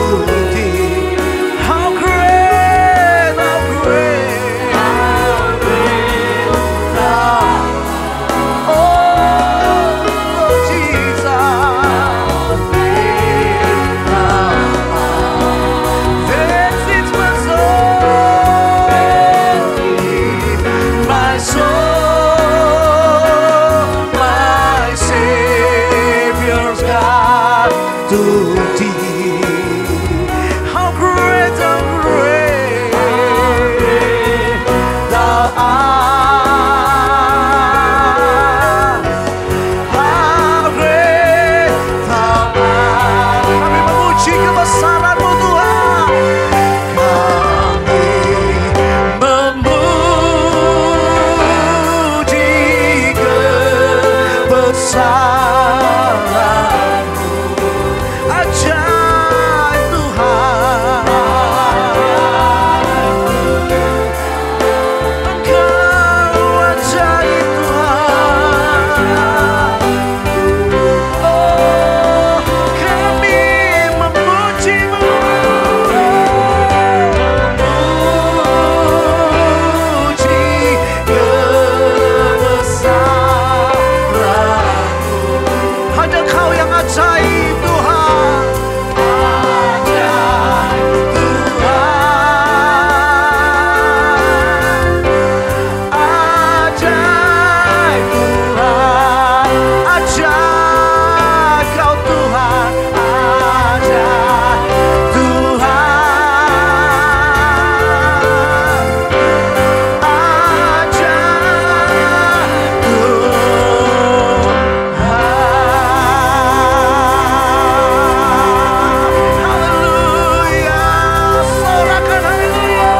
thee. How great, how great, how great thou art. Oh, Jesus, how great thou art. This is my soul, my soul, my Savior's God to thee. How great thou art. How great thou art. Kami memuji kebesaran-Mu Tuhan. Kami memuji kebesaran-Mu. Ajaib Tuhan. Engkau ajaib Tuhan. Oh, kami memuji-Mu. Memuji kebesaran-Mu. Hanya Kau yang ajaib Tuhan. Ajaib Tuhan. Ajaib Tuhan. Ajaib Kau Tuhan. Ajaib Tuhan. Ajaib Tuhan. Haleluya. Sorakan haleluya.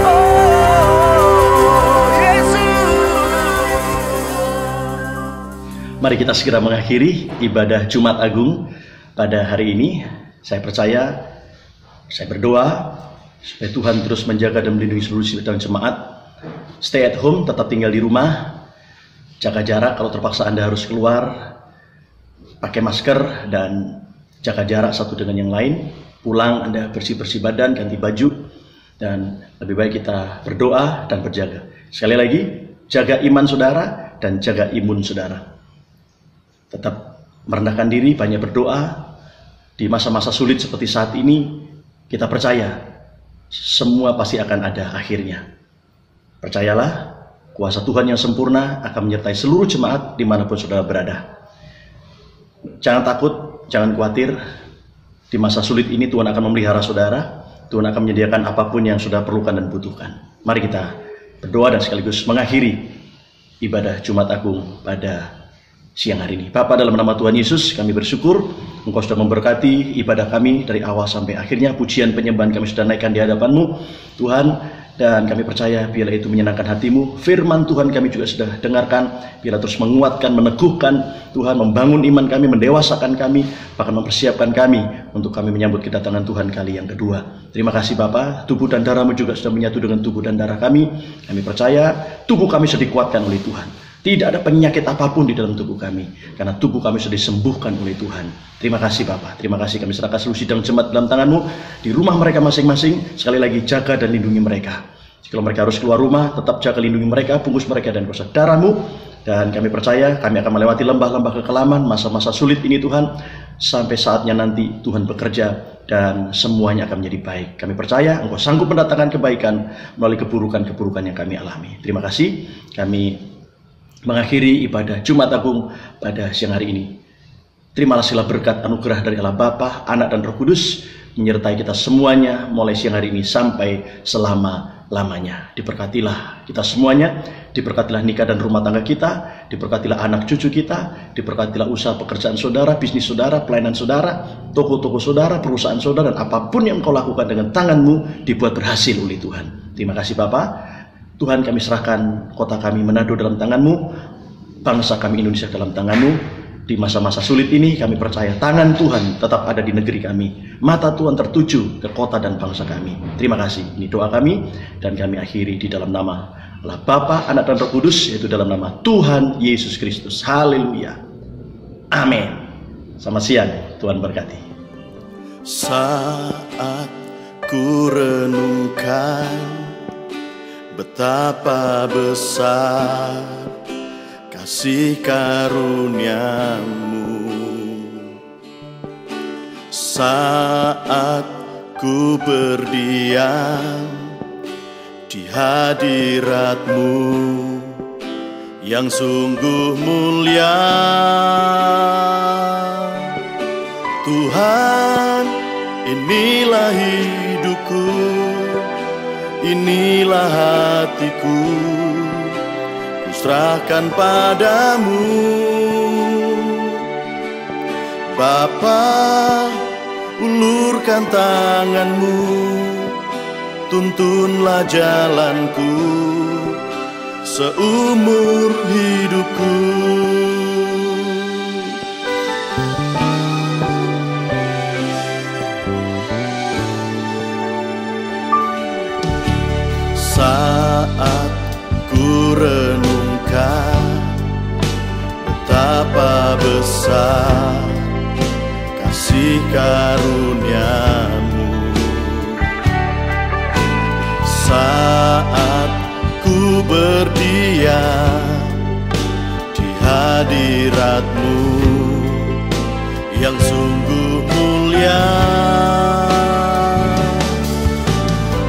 Oh, Yesus. Mari kita segera mengakhiri ibadah Jumat Agung pada hari ini. Saya percaya, saya berdoa supaya Tuhan terus menjaga dan melindungi seluruh sidang jemaat. Stay at home, tetap tinggal di rumah. Jaga jarak, kalau terpaksa Anda harus keluar, pakai masker dan jaga jarak satu dengan yang lain. Pulang Anda bersih-bersih badan, ganti baju, dan lebih baik kita berdoa dan berjaga. Sekali lagi, jaga iman saudara dan jaga imun saudara. Tetap merendahkan diri, banyak berdoa. Di masa-masa sulit seperti saat ini, kita percaya semua pasti akan ada akhirnya. Percayalah, kuasa Tuhan yang sempurna akan menyertai seluruh jemaat dimanapun saudara berada. Jangan takut, jangan khawatir. Di masa sulit ini Tuhan akan memelihara saudara. Tuhan akan menyediakan apapun yang saudara perlukan dan butuhkan. Mari kita berdoa dan sekaligus mengakhiri ibadah Jumat Agung pada siang hari ini. Bapa, dalam nama Tuhan Yesus, kami bersyukur Engkau sudah memberkati ibadah kami dari awal sampai akhirnya. Pujian penyembahan kami sudah naikkan di hadapan-Mu Tuhan, dan kami percaya biarlah itu menyenangkan hati-Mu. Firman Tuhan kami juga sudah dengarkan, biarlah terus menguatkan, meneguhkan Tuhan, membangun iman kami, mendewasakan kami, bahkan mempersiapkan kami untuk kami menyambut kedatangan Tuhan kali yang kedua. Terima kasih Bapa, tubuh dan darah-Mu juga sudah menyatu dengan tubuh dan darah kami. Kami percaya tubuh kami sudah dikuatkan oleh Tuhan. Tidak ada penyakit apapun di dalam tubuh kami, karena tubuh kami sudah disembuhkan oleh Tuhan. Terima kasih Bapa, terima kasih. Kami serahkan seluruh sidang jemaat dalam tangan-Mu, di rumah mereka masing-masing. Sekali lagi, jaga dan lindungi mereka. Jika mereka harus keluar rumah, tetap jaga lindungi mereka, bungkus mereka dan kuasa darah-Mu. Dan kami percaya kami akan melewati lembah-lembah kekelaman, masa-masa sulit ini Tuhan, sampai saatnya nanti Tuhan bekerja dan semuanya akan menjadi baik. Kami percaya Engkau sanggup mendatangkan kebaikan melalui keburukan-keburukan yang kami alami. Terima kasih. Kami mengakhiri ibadah Jumat Agung pada siang hari ini. Terimalah sila berkat anugerah dari Allah Bapa, Anak dan Roh Kudus menyertai kita semuanya mulai siang hari ini sampai selama lamanya. Diberkatilah kita semuanya, diberkatilah nikah dan rumah tangga kita, diberkatilah anak cucu kita, diberkatilah usaha pekerjaan saudara, bisnis saudara, pelayanan saudara, toko-toko saudara, perusahaan saudara, dan apapun yang kau lakukan dengan tanganmu dibuat berhasil oleh Tuhan. Terima kasih Bapa. Tuhan, kami serahkan kota kami Manado dalam tanganmu, bangsa kami Indonesia dalam tanganmu. Di masa-masa sulit ini kami percaya tangan Tuhan tetap ada di negeri kami. Mata Tuhan tertuju ke kota dan bangsa kami. Terima kasih. Ini doa kami dan kami akhiri di dalam nama Allah Bapa, Anak dan Roh Kudus, yaitu dalam nama Tuhan Yesus Kristus. Haleluya. Amin. Selamat siang. Tuhan berkati. Saat ku renungkan betapa besar kasih karuniamu, saat ku berdiam di hadiratmu yang sungguh mulia. Tuhan, inilah hidupku, inilah hatiku, serahkan padamu. Bapa, ulurkan tanganmu, tuntunlah jalanku seumur hidupku. Saat ku renungkan betapa besar kasih karuniamu, saat ku berdiam di hadiratmu yang sungguh mulia.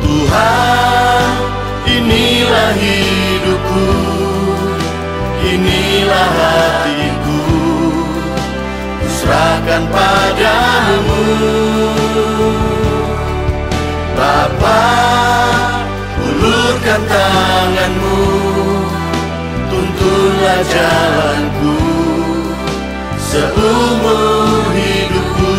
Tuhan, inilah hidupku, inilah hatiku, ku serahkan padamu. Bapa, ulurkan tanganmu, tuntunlah jalanku seumur hidupku.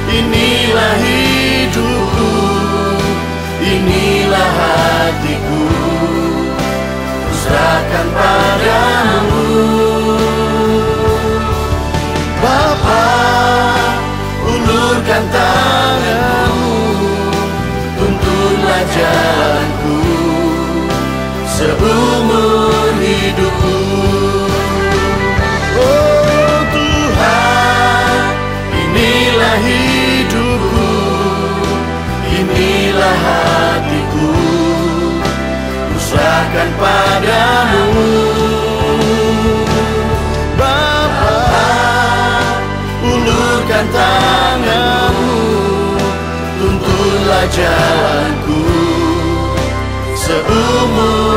Inilah hidupku, inilah hatiku, ku serahkan padamu. Bapa, ulurkan tanganmu, tuntunlah jalanku seumur hidupku. Oh Tuhan, inilah hidupku, inilah hatiku, ku serahkan padamu. Bapa, ulurkan tanganmu, tuntunlah jalanku seumur